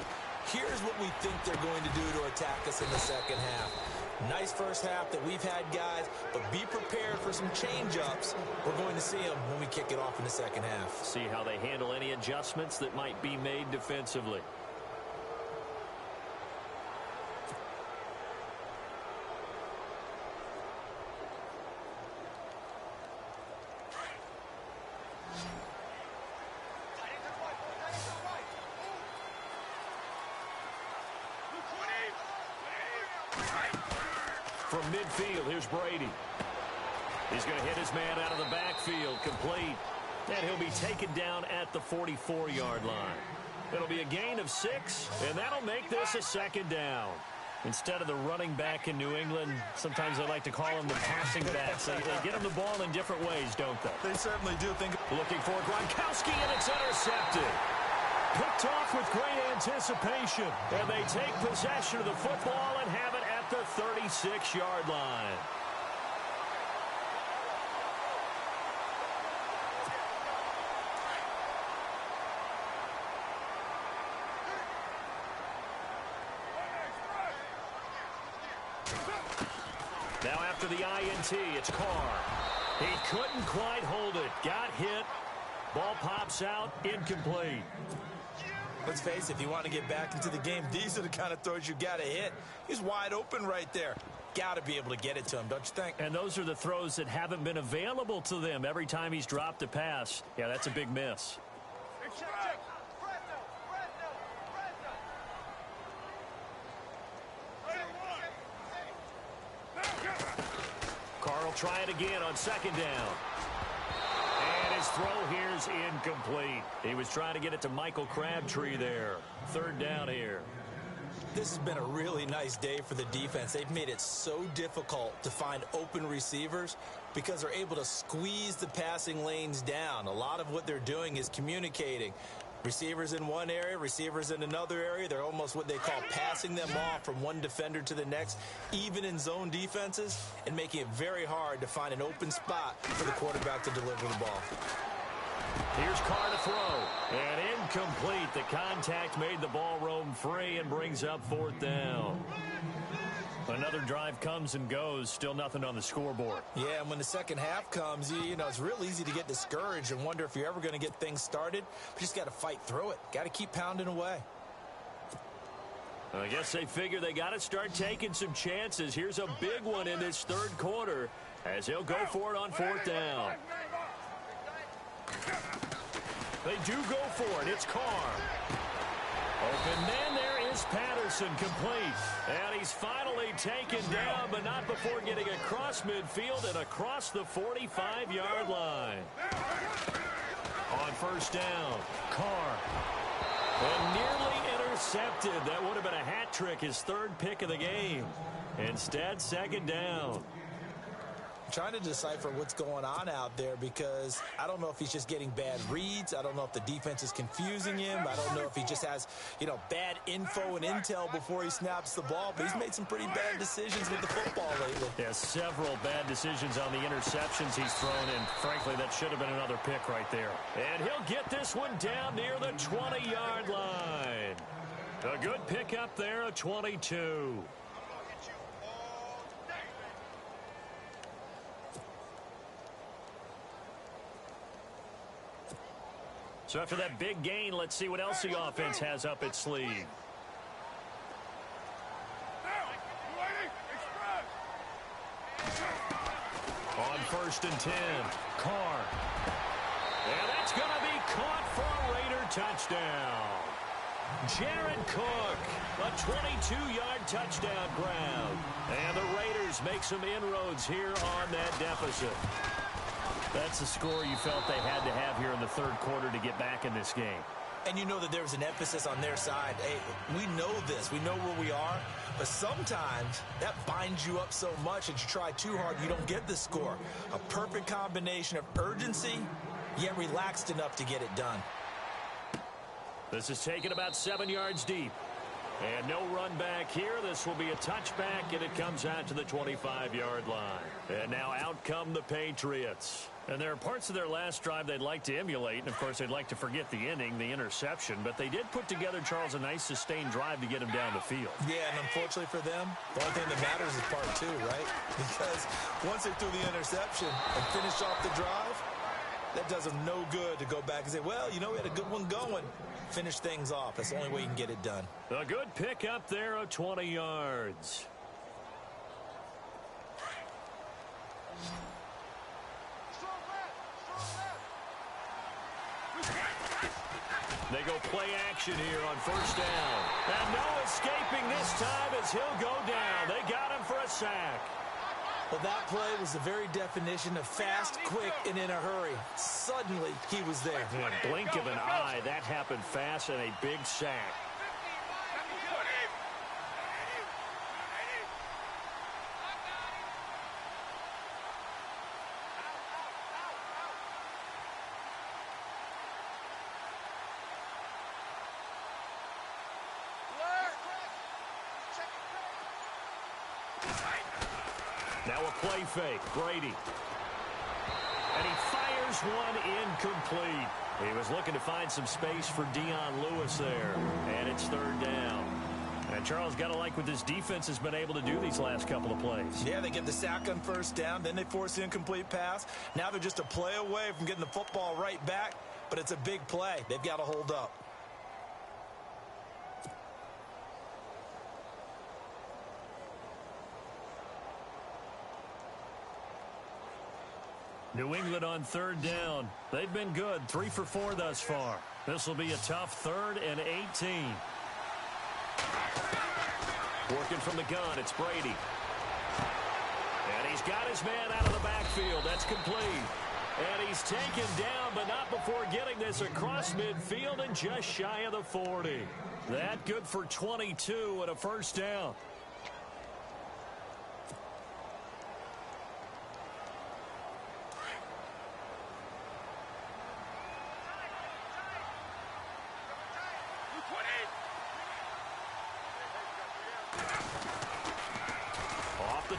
here's what we think they're going to do to attack us in the second half. Nice first half that we've had, guys, but be prepared for some change-ups. We're going to see them when we kick it off in the second half. See how they handle any adjustments that might be made defensively. From midfield, here's Brady. He's going to hit his man out of the backfield, complete. And he'll be taken down at the 44-yard line. It'll be a gain of 6, and that'll make this a second down. Instead of the running back in New England, sometimes they like to call them the passing backs. They get them the ball in different ways, don't they? They certainly do. Looking for Gronkowski, and it's intercepted. Picked off with great anticipation. And they take possession of the football and have it at the 36-yard line. Now after the INT, it's Carr. He couldn't quite hold it. Got hit. Ball pops out, incomplete. Let's face it, if you want to get back into the game, these are the kind of throws you got to hit. He's wide open right there. Got to be able to get it to him, don't you think? And those are the throws that haven't been available to them every time he's dropped a pass. Yeah, that's a big miss. Carr will try it again on second down. And his throw here's incomplete. He was trying to get it to Michael Crabtree there. Third down here. This has been a really nice day for the defense. They've made it so difficult to find open receivers because they're able to squeeze the passing lanes down. A lot of what they're doing is communicating. Receivers in one area, receivers in another area. They're almost what they call passing them off from one defender to the next, even in zone defenses, and making it very hard to find an open spot for the quarterback to deliver the ball. Here's Carr to throw. And incomplete. The contact made the ball roam free and brings up fourth down. Another drive comes and goes. Still nothing on the scoreboard. Yeah, and when the second half comes, you know, it's real easy to get discouraged and wonder if you're ever going to get things started. You just got to fight through it. Got to keep pounding away. I guess they figure they got to start taking some chances. Here's a big one in this third quarter as he'll go for it on fourth down. They do go for it. It's Carr. Open man there is Patterson, complete. And he's finally taken down, but not before getting across midfield and across the 45-yard line. On first down, Carr. And nearly intercepted. That would have been a hat trick, his third pick of the game. Instead, second down. Trying to decipher what's going on out there because I don't know if he's just getting bad reads. I don't know if the defense is confusing him. I don't know if he just has, you know, bad info and intel before he snaps the ball. But he's made some pretty bad decisions with the football lately. Yeah, several bad decisions on the interceptions he's thrown, and frankly, that should have been another pick right there. And he'll get this one down near the 20-yard line. A good pickup there, a 22. So after that big gain, let's see what else the offense has up its sleeve. On first and 10, Carr. And that's going to be caught for a Raider touchdown. Jared Cook, a 22-yard touchdown grab. And the Raiders make some inroads here on that deficit. That's the score you felt they had to have here in the third quarter to get back in this game. And you know that there's an emphasis on their side. Hey, we know this. We know where we are. But sometimes that binds you up so much that you try too hard, you don't get the score. A perfect combination of urgency, yet relaxed enough to get it done. This is taken about 7 yards deep. And no run back here. This will be a touchback, and it comes out to the 25-yard line. And now out come the Patriots. And there are parts of their last drive they'd like to emulate. And, of course, they'd like to forget the inning, the interception. But they did put together, Charles, a nice sustained drive to get him down the field. Yeah, and unfortunately for them, the only thing that matters is part two, right? Because once they threw the interception and finished off the drive, that does them no good to go back and say, well, you know, we had a good one going. Finish things off. That's the only way you can get it done. A good pick up there of 20 yards. They go play action here on first down. And no escaping this time as he'll go down. They got him for a sack. Well, that play was the very definition of fast, quick, and in a hurry. Suddenly, he was there. In a blink of an eye, that happened fast and a big sack. Now a play fake, Brady. And he fires one incomplete. He was looking to find some space for Dion Lewis there. And it's third down. And Charles, got to like what this defense has been able to do these last couple of plays. Yeah, they get the sack on first down, then they force the incomplete pass. Now they're just a play away from getting the football right back, but it's a big play. They've got to hold up. New England on third down. They've been good, 3 for 4 thus far. This will be a tough 3rd and 18. Working from the gun, it's Brady. And he's got his man out of the backfield. That's complete. And he's taken down, but not before getting this across midfield and just shy of the 40. That good for 22 and a first down.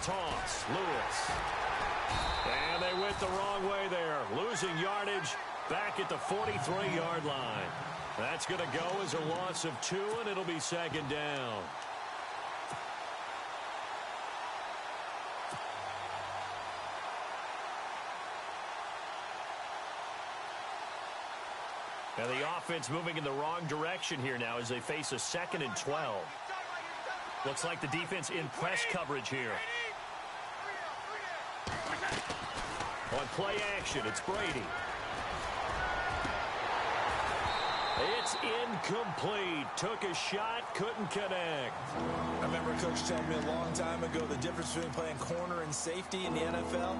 Toss, Lewis. And they went the wrong way there. Losing yardage back at the 43-yard line. That's going to go as a loss of 2, and it'll be second down. And the offense moving in the wrong direction here now as they face a 2nd and 12. Looks like the defense in press coverage here. On play action, it's Brady. It's incomplete. Took a shot, couldn't connect. I remember Coach telling me a long time ago the difference between playing corner and safety in the NFL.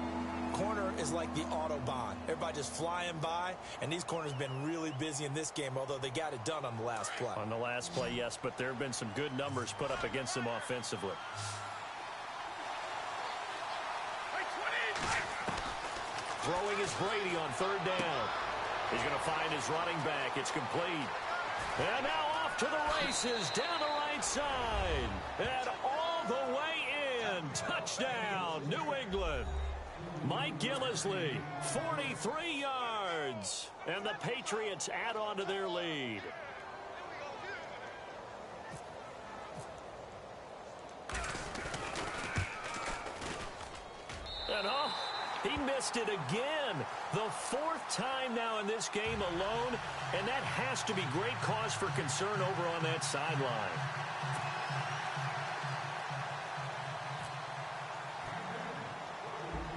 Corner is like the Autobahn. Everybody just flying by, and these corners have been really busy in this game, although they got it done on the last play. On the last play, yes, but there have been some good numbers put up against them offensively. Throwing is Brady on third down. He's going to find his running back. It's complete. And now off to the races down the right side. And all the way in. Touchdown, New England. Mike Gillislee, 43 yards. And the Patriots add on to their lead. And he missed it again. The 4th time now in this game alone, and that has to be great cause for concern over on that sideline.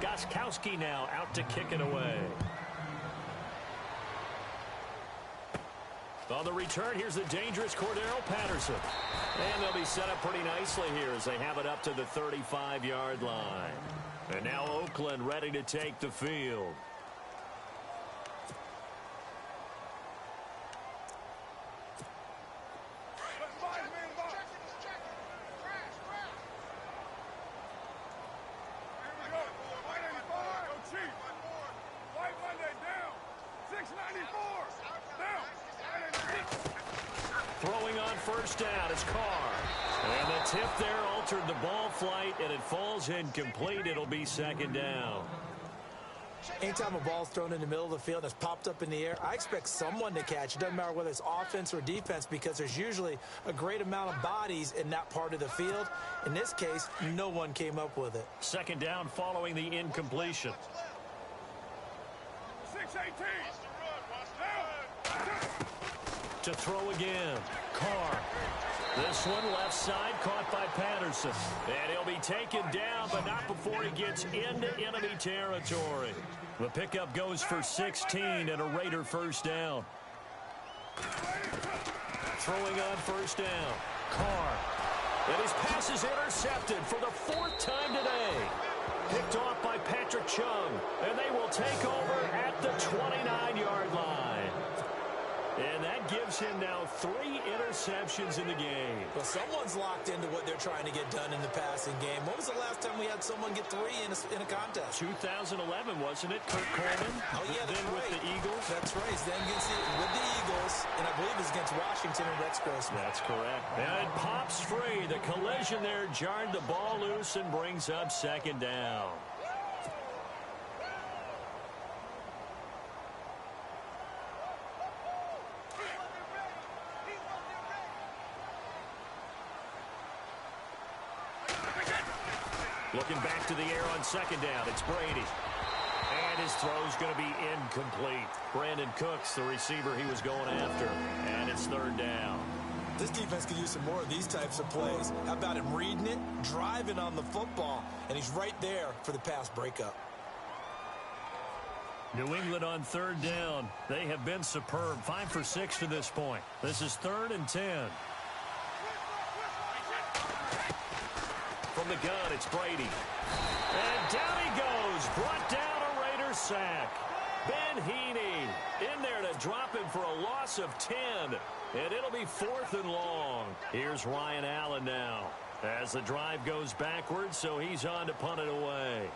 Gostkowski now out to kick it away. On the return, here's the dangerous Cordero Patterson. And they'll be set up pretty nicely here as they have it up to the 35-yard line. And now Oakland ready to take the field. Throwing on first down. It's Carr. And the tip there altered the ball flight, and it falls incomplete. It'll be second down. Anytime a ball's thrown in the middle of the field and it's popped up in the air, I expect someone to catch. It doesn't matter whether it's offense or defense, because there's usually a great amount of bodies in that part of the field. In this case, no one came up with it. Second down following the incompletion. 6-18. To throw again. Carr. This one left side caught by Patterson. And he'll be taken down, but not before he gets into enemy territory. The pickup goes for 16 and a Raider first down. Throwing on first down. Carr. And his pass is intercepted for the fourth time today. Picked off by Patrick Chung. And they will take over at the 29-yard line. And that gives him now 3 interceptions in the game. Well, someone's locked into what they're trying to get done in the passing game. When was the last time we had someone get 3 in a contest? 2011, wasn't it? Kurt Coleman? Oh, yeah, that's then right. With the Eagles? That's right. Then with the Eagles, and I believe it's against Washington and Rex Grossman. That's correct. And it pops free. The collision there jarred the ball loose and brings up second down. Looking back to the air on second down, it's Brady. And his throw's going to be incomplete. Brandon Cooks, the receiver he was going after. And it's third down. This defense could use some more of these types of plays. How about him reading it, driving on the football, and he's right there for the pass breakup. New England on third down. They have been superb. 5 for 6 to this point. This is 3rd and 10. From the gun, it's Brady. And down he goes. Brought down a Raider sack. Ben Heaney in there to drop him for a loss of 10. And it'll be 4th and long. Here's Ryan Allen now. As the drive goes backwards, so he's on to punt it away.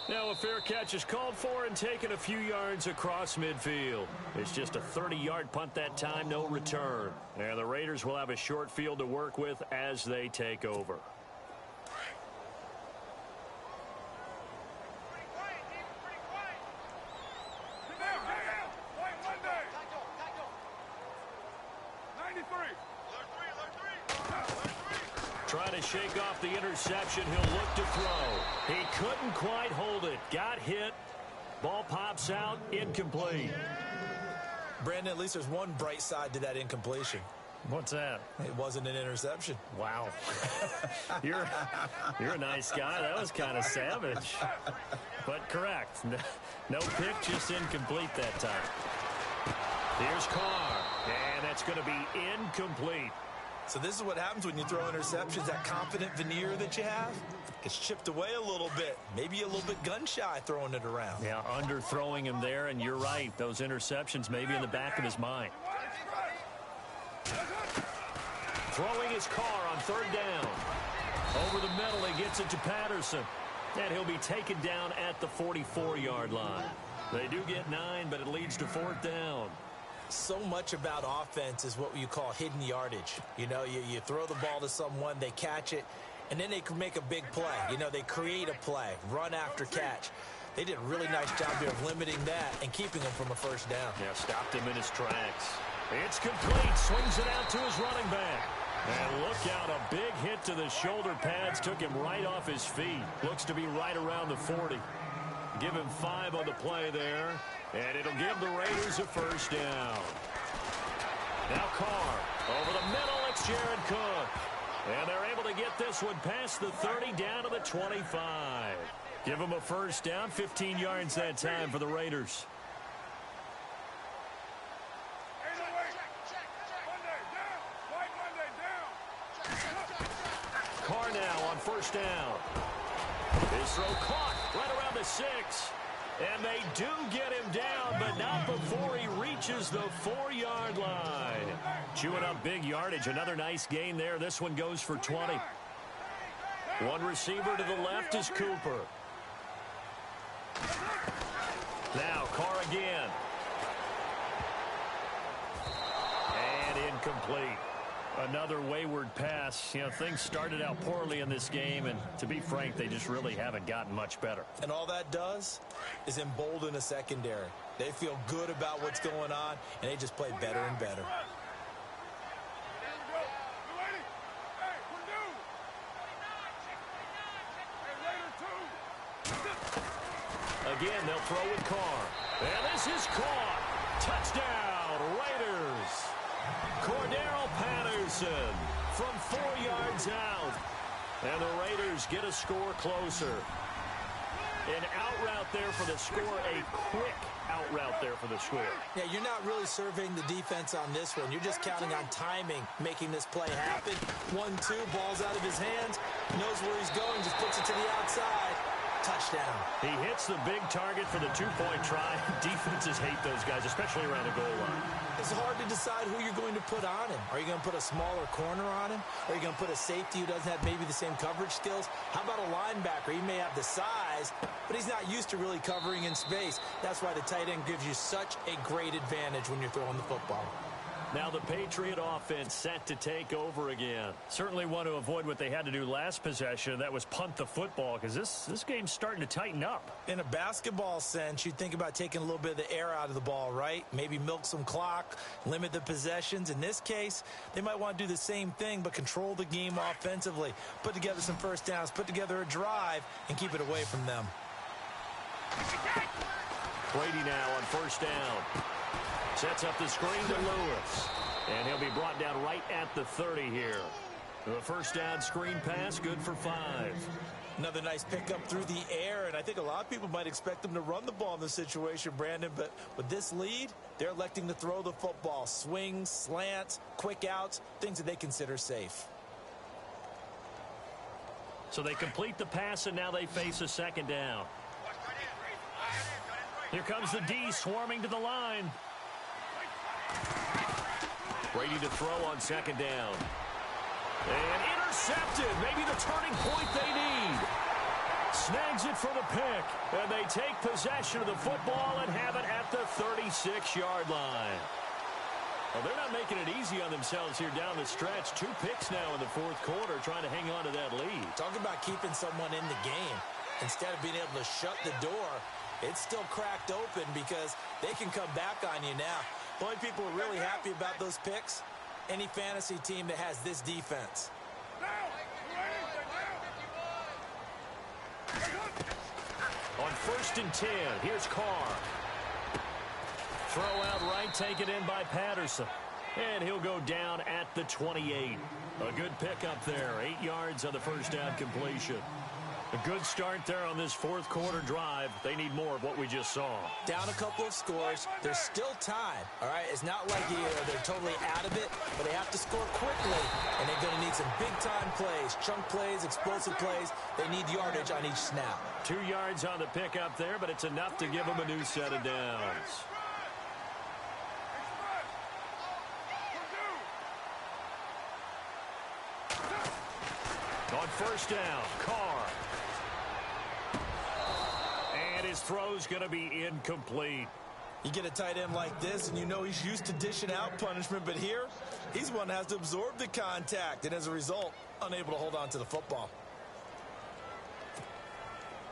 Now a fair catch is called for and taken a few yards across midfield. It's just a 30-yard punt that time, no return. And the Raiders will have a short field to work with as they take over. Trying to shake off the interception. He'll look to throw. He couldn't quite hold it. Got hit. Ball pops out. Incomplete. Brandon, at least there's one bright side to that incompletion. What's that? It wasn't an interception. Wow. You're a nice guy. That was kind of savage. But correct. No pick, just incomplete that time. Here's Carr. And that's going to be incomplete. So this is what happens when you throw interceptions. That confident veneer that you have gets chipped away a little bit. Maybe a little bit gun-shy throwing it around. Yeah, underthrowing him there, and you're right. Those interceptions may be in the back of his mind. Throwing his Carr on third down. Over the middle, he gets it to Patterson. And he'll be taken down at the 44-yard line. They do get 9, but it leads to 4th down. So much about offense is what you call hidden yardage. You know, you throw the ball to someone, they catch it, and then they can make a big play. You know, they create a play, run after catch. They did a really nice job here of limiting that and keeping him from a first down. Yeah, stopped him in his tracks. It's complete. Swings it out to his running back. And look out, a big hit to the shoulder pads. Took him right off his feet. Looks to be right around the 40. Give him 5 on the play there. And it'll give the Raiders a first down. Now Carr. Over the middle, it's Jared Cook. And they're able to get this one past the 30 down to the 25. Give them a first down. 15 yards that time for the Raiders. Carr now on first down. His throw caught right around the 6. And they do get him down, but not before he reaches the 4-yard line. Chewing up big yardage. Another nice gain there. This one goes for 20. One receiver to the left is Cooper. Now Carr again. And incomplete. Another wayward pass. You know, things started out poorly in this game, and to be frank, they just really haven't gotten much better. And all that does is embolden a secondary. They feel good about what's going on, and they just play better and better. Again, they'll throw with Carr. And this is caught. Touchdown, Raiders. Cordero Patterson from 4 yards out. And the Raiders get a score closer. An out route there for the score, a quick out route there for the score. Yeah, you're not really surveying the defense on this one. You're just counting on timing, making this play happen. 1-2, ball's out of his hands. Knows where he's going, just puts it to the outside. Touchdown. He hits the big target for the two-point try. Defenses hate those guys, especially around the goal line. It's hard to decide who you're going to put on him. Are you going to put a smaller corner on him? Are you going to put a safety who doesn't have maybe the same coverage skills? How about a linebacker? He may have the size, but he's not used to really covering in space. That's why the tight end gives you such a great advantage when you're throwing the football. Now the Patriot offense set to take over again. Certainly want to avoid what they had to do last possession. That was punt the football, because this game's starting to tighten up. In a basketball sense, you think about taking a little bit of the air out of the ball, right? Maybe milk some clock, limit the possessions. In this case, they might want to do the same thing, but control the game offensively. Put together some first downs, put together a drive, and keep it away from them. Brady now on first down. Sets up the screen to Lewis. And he'll be brought down right at the 30 here. The first down screen pass, good for 5. Another nice pickup through the air, and I think a lot of people might expect them to run the ball in this situation, Brandon, but with this lead, they're electing to throw the football. Swings, slants, quick outs, things that they consider safe. So they complete the pass, and now they face a second down. Here comes the D swarming to the line. Brady to throw on second down. And intercepted. Maybe the turning point they need. Snags it for the pick. And they take possession of the football and have it at the 36-yard line. Well, they're not making it easy on themselves here down the stretch. 2 picks now in the fourth quarter, trying to hang on to that lead. Talk about keeping someone in the game. Instead of being able to shut the door, it's still cracked open because they can come back on you now. The only people who are really happy about those picks, any fantasy team that has this defense. On first and 10, here's Carr. Throw out right, taken in by Patterson. And he'll go down at the 28. A good pickup there, 8 yards on the first down completion. A good start there on this fourth quarter drive. They need more of what we just saw. Down a couple of scores. There's still time, all right? It's not like they're totally out of it, but they have to score quickly, and they're going to need some big-time plays, chunk plays, explosive plays. They need yardage on each snap. 2 yards on the pickup there, but it's enough to give them a new set of downs. On first down, Carr. And his throw's going to be incomplete. You get a tight end like this, and you know he's used to dishing out punishment, but here, he's one that has to absorb the contact, and as a result, unable to hold on to the football.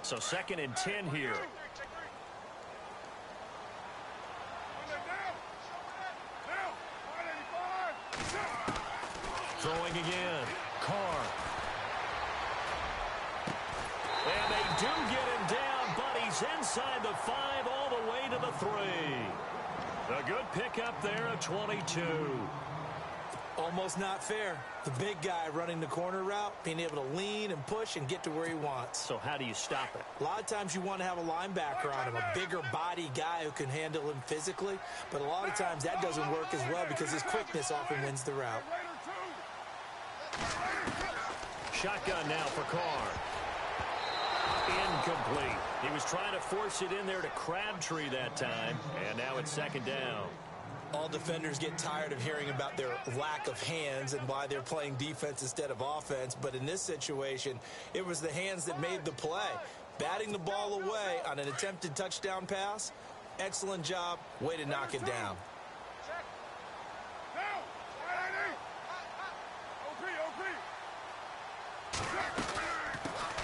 So second and 10 here. Throwing again. Carr. And they do get him down, but he's inside the 5 all the way to the 3. A good pickup there at 22. Almost not fair. The big guy running the corner route, being able to lean and push and get to where he wants. So how do you stop it? A lot of times you want to have a linebacker on him, a bigger body guy who can handle him physically, but a lot of times that doesn't work as well because his quickness often wins the route. Shotgun now for Carr. Incomplete. He was trying to force it in there to Crabtree that time, and now it's second down. All defenders get tired of hearing about their lack of hands and why they're playing defense instead of offense. But in this situation, it was the hands that made the play. Batting the ball away on an attempted touchdown pass. Excellent job. Way to knock it down.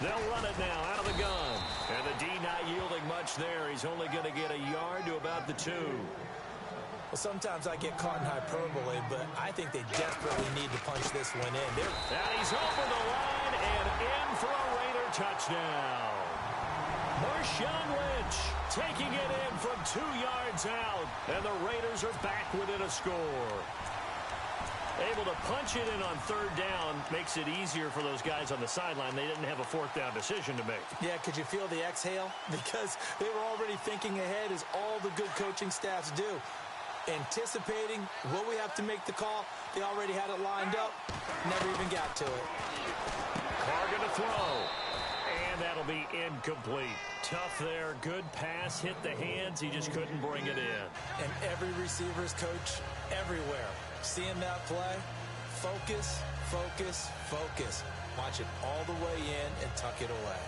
They'll run it now out of the gun. And the D not yielding much there. He's only going to get a yard to about the 2. Well, sometimes I get caught in hyperbole, but I think they desperately need to punch this one in. And he's over the line and in for a Raider touchdown. Marshawn Lynch taking it in from 2 yards out. And the Raiders are back within a score. Able to punch it in on 3rd down makes it easier for those guys on the sideline. They didn't have a 4th down decision to make. Yeah, could you feel the exhale? Because they were already thinking ahead, as all the good coaching staffs do. Anticipating, will we have to make the call? They already had it lined up. Never even got to it. Carr going to throw. And that'll be incomplete. Tough there. Good pass. Hit the hands. He just couldn't bring it in. And every receiver's coach everywhere. Seeing that play, focus, focus, focus. Watch it all the way in and tuck it away.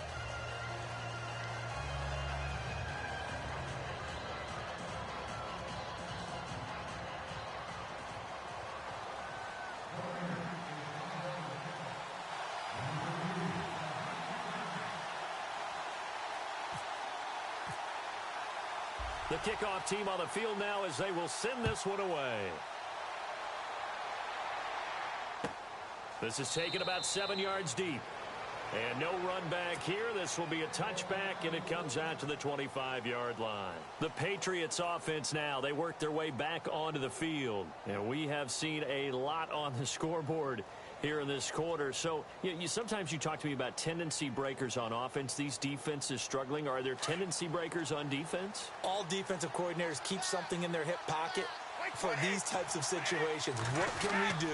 The kickoff team on the field now as they will send this one away. This is taken about 7 yards deep. And no run back here. This will be a touchback, and it comes out to the 25-yard line. The Patriots offense now, they work their way back onto the field. And we have seen a lot on the scoreboard here in this quarter. So sometimes you talk to me about tendency breakers on offense. These defenses struggling. Are there tendency breakers on defense? All defensive coordinators keep something in their hip pocket for these types of situations. What can we do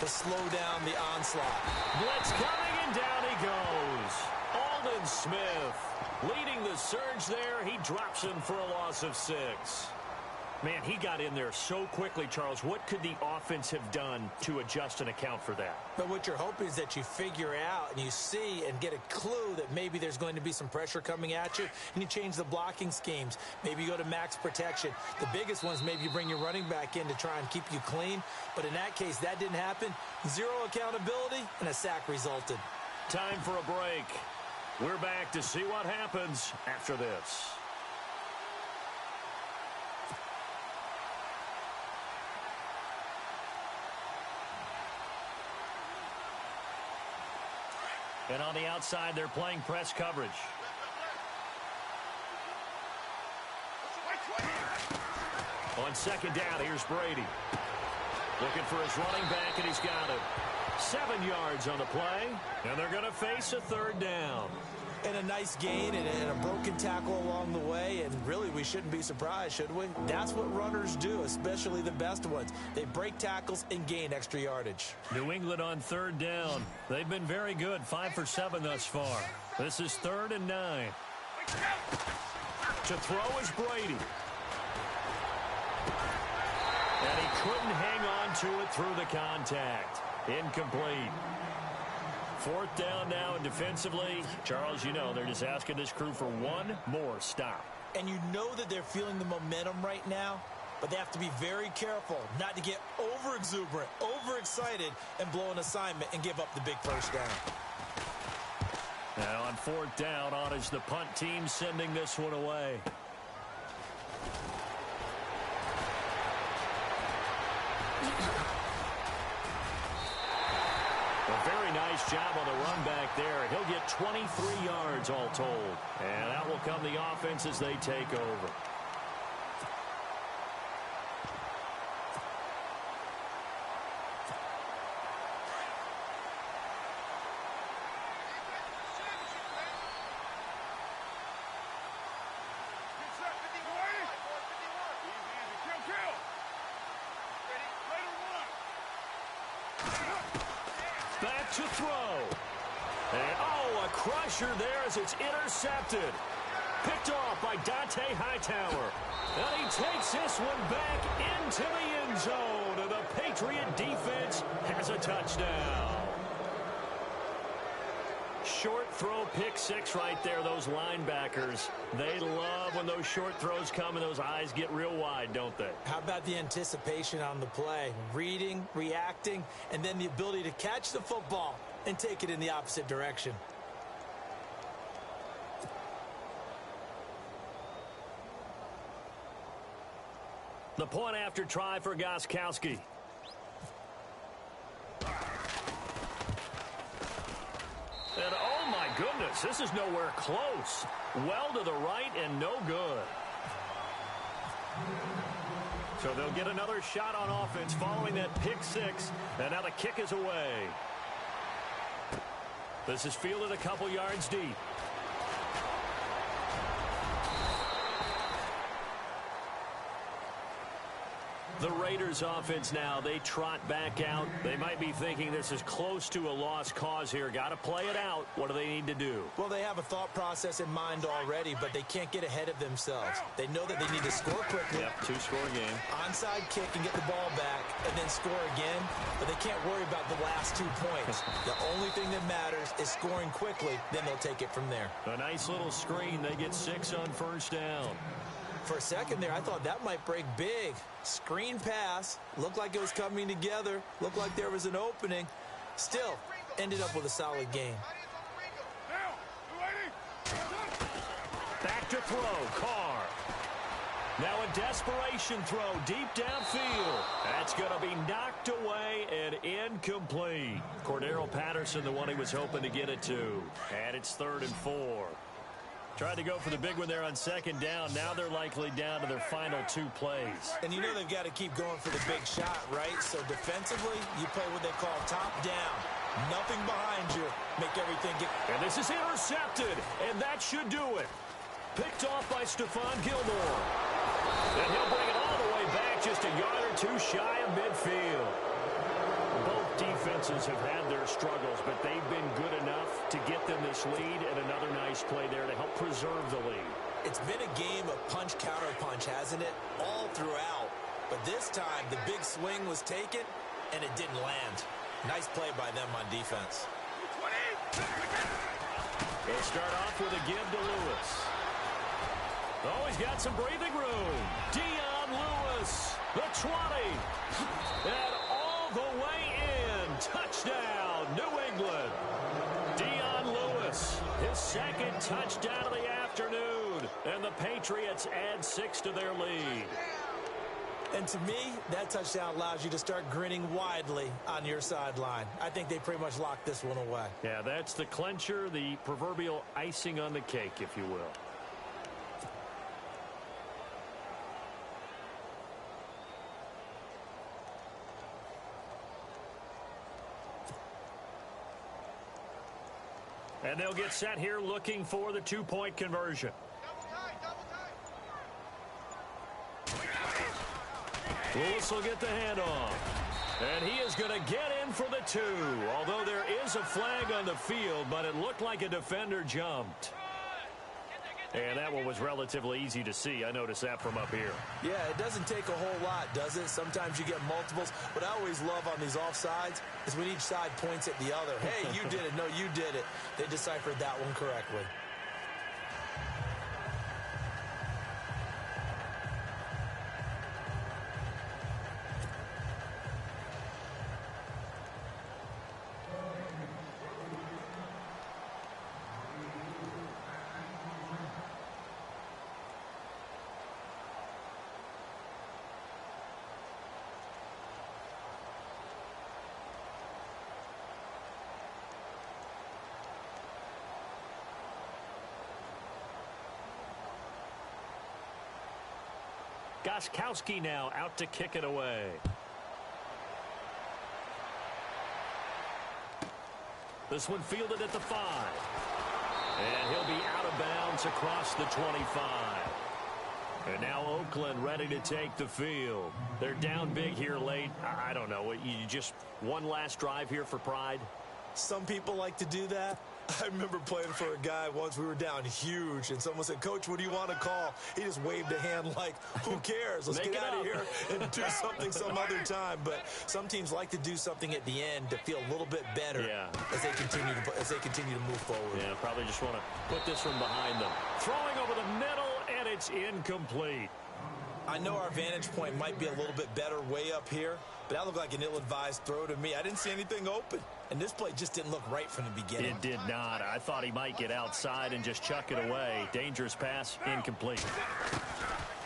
to slow down the onslaught? Blitz coming, and down he goes. Aldon Smith leading the surge there. He drops him for a loss of 6. Man, he got in there so quickly, Charles. What could the offense have done to adjust and account for that? But what you're hoping is that you figure out and you see and get a clue that maybe there's going to be some pressure coming at you, and you change the blocking schemes. Maybe you go to max protection. The biggest one is maybe you bring your running back in to try and keep you clean. But in that case, that didn't happen. 0 accountability, and a sack resulted. Time for a break. We're back to see what happens after this. And on the outside, they're playing press coverage. On 2nd down, here's Brady. Looking for his running back, and he's got it. 7 yards on the play, and they're going to face a 3rd down. And a nice gain and a broken tackle along the way, and really we shouldn't be surprised, should we? That's what runners do, especially the best ones. They break tackles and gain extra yardage. New England on 3rd down. They've been very good, 5 for 7 thus far. This is 3rd and 9. To throw is Brady. And he couldn't hang on to it through the contact. Incomplete. 4th down now, and defensively, Charles, they're just asking this crew for one more stop. And you know that they're feeling the momentum right now, but they have to be very careful not to get over-exuberant, overexcited, and blow an assignment and give up the big 1st down. Now on 4th down, on is the punt team sending this one away. A very nice job on the run back there. He'll get 23 yards all told. And that will come the offense as they take over. Back to throw. And, a crusher there as it's intercepted. Picked off by Dante Hightower. And he takes this one back into the end zone. And the Patriot defense has a touchdown. Short throw, pick six right there. Those linebackers, they love when those short throws come and those eyes get real wide, don't they? How about the anticipation on the play? Reading, reacting, and then the ability to catch the football and take it in the opposite direction. The point after try for Gostkowski. And oh my goodness, this is nowhere close. Well to the right and no good. So they'll get another shot on offense following that pick six. And now the kick is away. This is fielded a couple yards deep. The Raiders offense now, they trot back out. They might be thinking this is close to a lost cause here. Got to play it out. What do they need to do? Well, they have a thought process in mind already, but they can't get ahead of themselves. They know that they need to score quickly. Yep, two-score game. Onside kick and get the ball back and then score again, but they can't worry about the last 2 points. The only thing that matters is scoring quickly, then they'll take it from there. A nice little screen. They get 6 on first down. For a second there, I thought that might break big. Screen pass. Looked like it was coming together. Looked like there was an opening. Still, ended up with a solid game. Back to throw. Carr. Now a desperation throw deep downfield. That's going to be knocked away and incomplete. Cordero Patterson, the one he was hoping to get it to. And it's 3rd and 4. Tried to go for the big one there on second down. Now they're likely down to their final 2 plays. And you know they've got to keep going for the big shot, right? So defensively, you play what they call top down. Nothing behind you. Make everything get... And this is intercepted, and that should do it. Picked off by Stephon Gilmore. And he'll bring it all the way back just a yard or 2 shy of midfield. Both defenses have had their struggles, but they've been good enough to get them this lead, and another nice play there to help preserve the lead. It's been a game of punch-counter-punch, hasn't it? All throughout. But this time, the big swing was taken, and it didn't land. Nice play by them on defense. They'll start off with a give to Lewis. Oh, he's got some breathing room. Dion Lewis, the 20. And all the way in. Touchdown, New England. Dion Lewis, his 2nd touchdown of the afternoon. And the Patriots add 6 to their lead. And to me, that touchdown allows you to start grinning widely on your sideline. I think they pretty much locked this one away. Yeah, that's the clincher, the proverbial icing on the cake, if you will. And they'll get set here looking for the 2-point conversion. Lewis will get the handoff. And he is going to get in for the 2. Although there is a flag on the field, but it looked like a defender jumped. And that one was relatively easy to see. I noticed that from up here. Yeah, it doesn't take a whole lot, does it? Sometimes you get multiples. What I always love on these offsides is when each side points at the other. Hey, you did it. No, you did it. They deciphered that one correctly. Gostkowski now out to kick it away. This one fielded at the 5. And he'll be out of bounds across the 25. And now Oakland ready to take the field. They're down big here late. I don't know. You just one last drive here for pride? Some people like to do that. I remember playing for a guy once. We were down huge, and someone said, "Coach, what do you want to call?" He just waved a hand like, who cares? Let's get out of here and do something some other time. But some teams like to do something at the end to feel a little bit better as they continue to move forward. Yeah, probably just want to put this one behind them. Throwing over the middle, and it's incomplete. I know our vantage point might be a little bit better way up here, but that looked like an ill-advised throw to me. I didn't see anything open, and this play just didn't look right from the beginning. It did not. I thought he might get outside and just chuck it away. Dangerous pass, incomplete.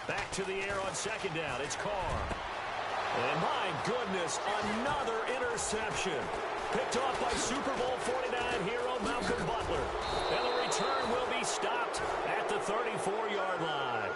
Back to the air on second down. It's Carr. And my goodness, another interception. Picked off by Super Bowl 49 hero Malcolm Butler. And the return will be stopped at the 34-yard line.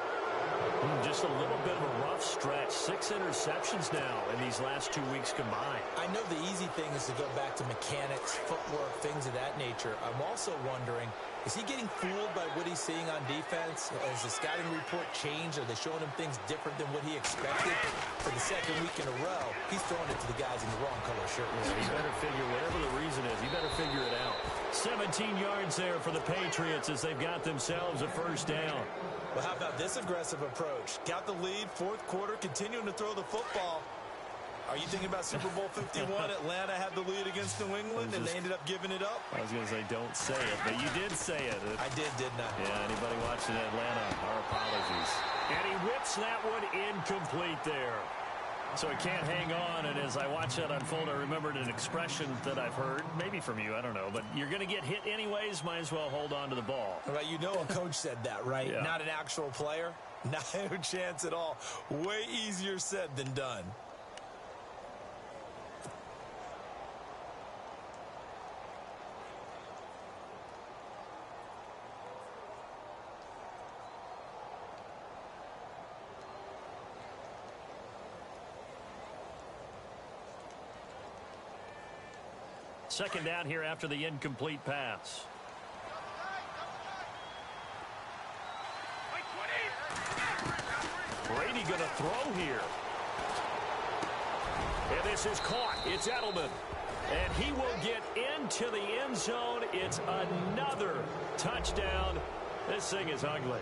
Just a little bit of a rough stretch. 6 interceptions now in these last 2 weeks combined. I know the easy thing is to go back to mechanics, footwork, things of that nature. I'm also wondering, is he getting fooled by what he's seeing on defense? Has the scouting report changed? Are they showing him things different than what he expected? For the second week in a row, he's throwing it to the guys in the wrong color shirt. Yeah, he better figure, whatever the reason is, he better figure it out. 17 yards there for the Patriots as they've got themselves a first down. Well, how about this aggressive approach? Got the lead, fourth quarter, continuing to throw the football. Are you thinking about Super Bowl 51? Atlanta had the lead against New England, and they ended up giving it up? I was going to say, don't say it, but you did say it. I didn't I? Yeah, anybody watching Atlanta, our apologies. And he whips that one incomplete there. So he can't hang on, and as I watch that unfold, I remembered an expression that I've heard, maybe from you, I don't know, but you're going to get hit anyways, might as well hold on to the ball. Well, you know a coach said that, right? Yeah. Not an actual player? Not a chance at all. Way easier said than done. Second down here after the incomplete pass. Brady going to throw here. And this is caught. It's Edelman. And he will get into the end zone. It's another touchdown. This thing is ugly.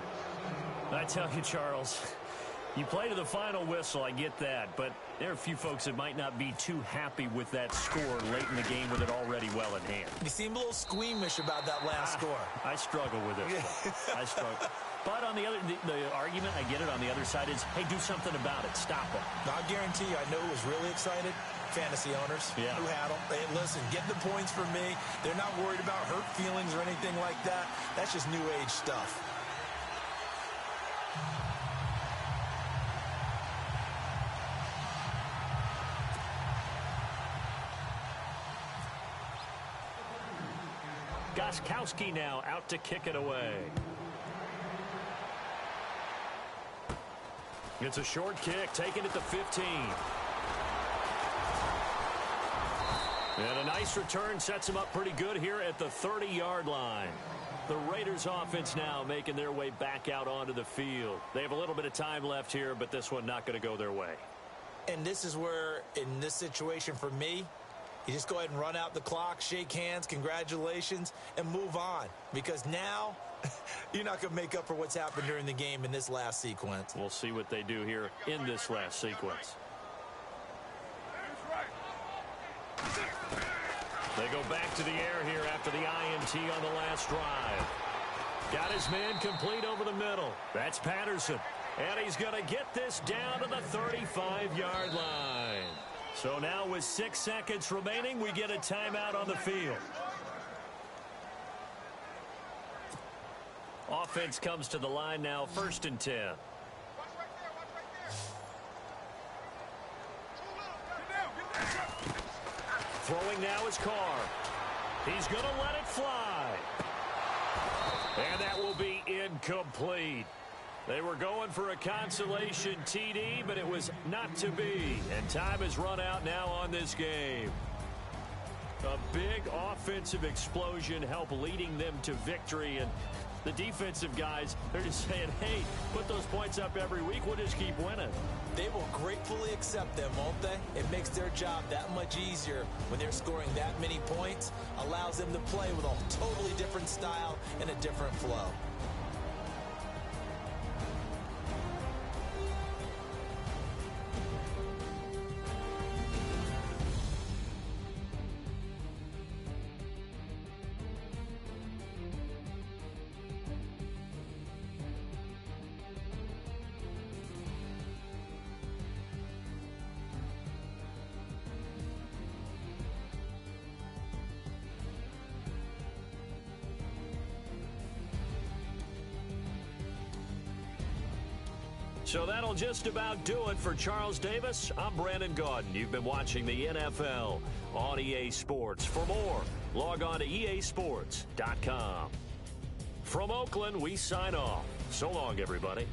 I tell you, Charles, you play to the final whistle, I get that, but there are a few folks that might not be too happy with that score late in the game with it already well in hand. You seem a little squeamish about that last score. I struggle with it. I struggle. But on the other, the argument, I get it, on the other side is, hey, do something about it. Stop them. I guarantee you, I know who was really excited. Fantasy owners who had them. Hey, listen, get the points for me. They're not worried about hurt feelings or anything like that. That's just new age stuff. Gostkowski now out to kick it away. It's a short kick, taken at the 15. And a nice return sets him up pretty good here at the 30-yard line. The Raiders offense now making their way back out onto the field. They have a little bit of time left here, but this one not going to go their way. And this is where, in this situation for me, you just go ahead and run out the clock, shake hands, congratulations, and move on. Because now, you're not going to make up for what's happened during the game in this last sequence. We'll see what they do here in this last sequence. They go back to the air here after the INT on the last drive. Got his man complete over the middle. That's Patterson. And he's going to get this down to the 35-yard line. So now with 6 seconds remaining, we get a timeout on the field. Offense comes to the line now, 1st and 10. Throwing now is Carr. He's going to let it fly. And that will be incomplete. They were going for a consolation TD, but it was not to be. And time has run out now on this game. A big offensive explosion helped leading them to victory. And the defensive guys, they're just saying, hey, put those points up every week. We'll just keep winning. They will gratefully accept them, won't they? It makes their job that much easier when they're scoring that many points. Allows them to play with a totally different style and a different flow. So that'll just about do it for Charles Davis. I'm Brandon Gaudin. You've been watching the NFL on EA Sports. For more, log on to easports.com. From Oakland, we sign off. So long, everybody.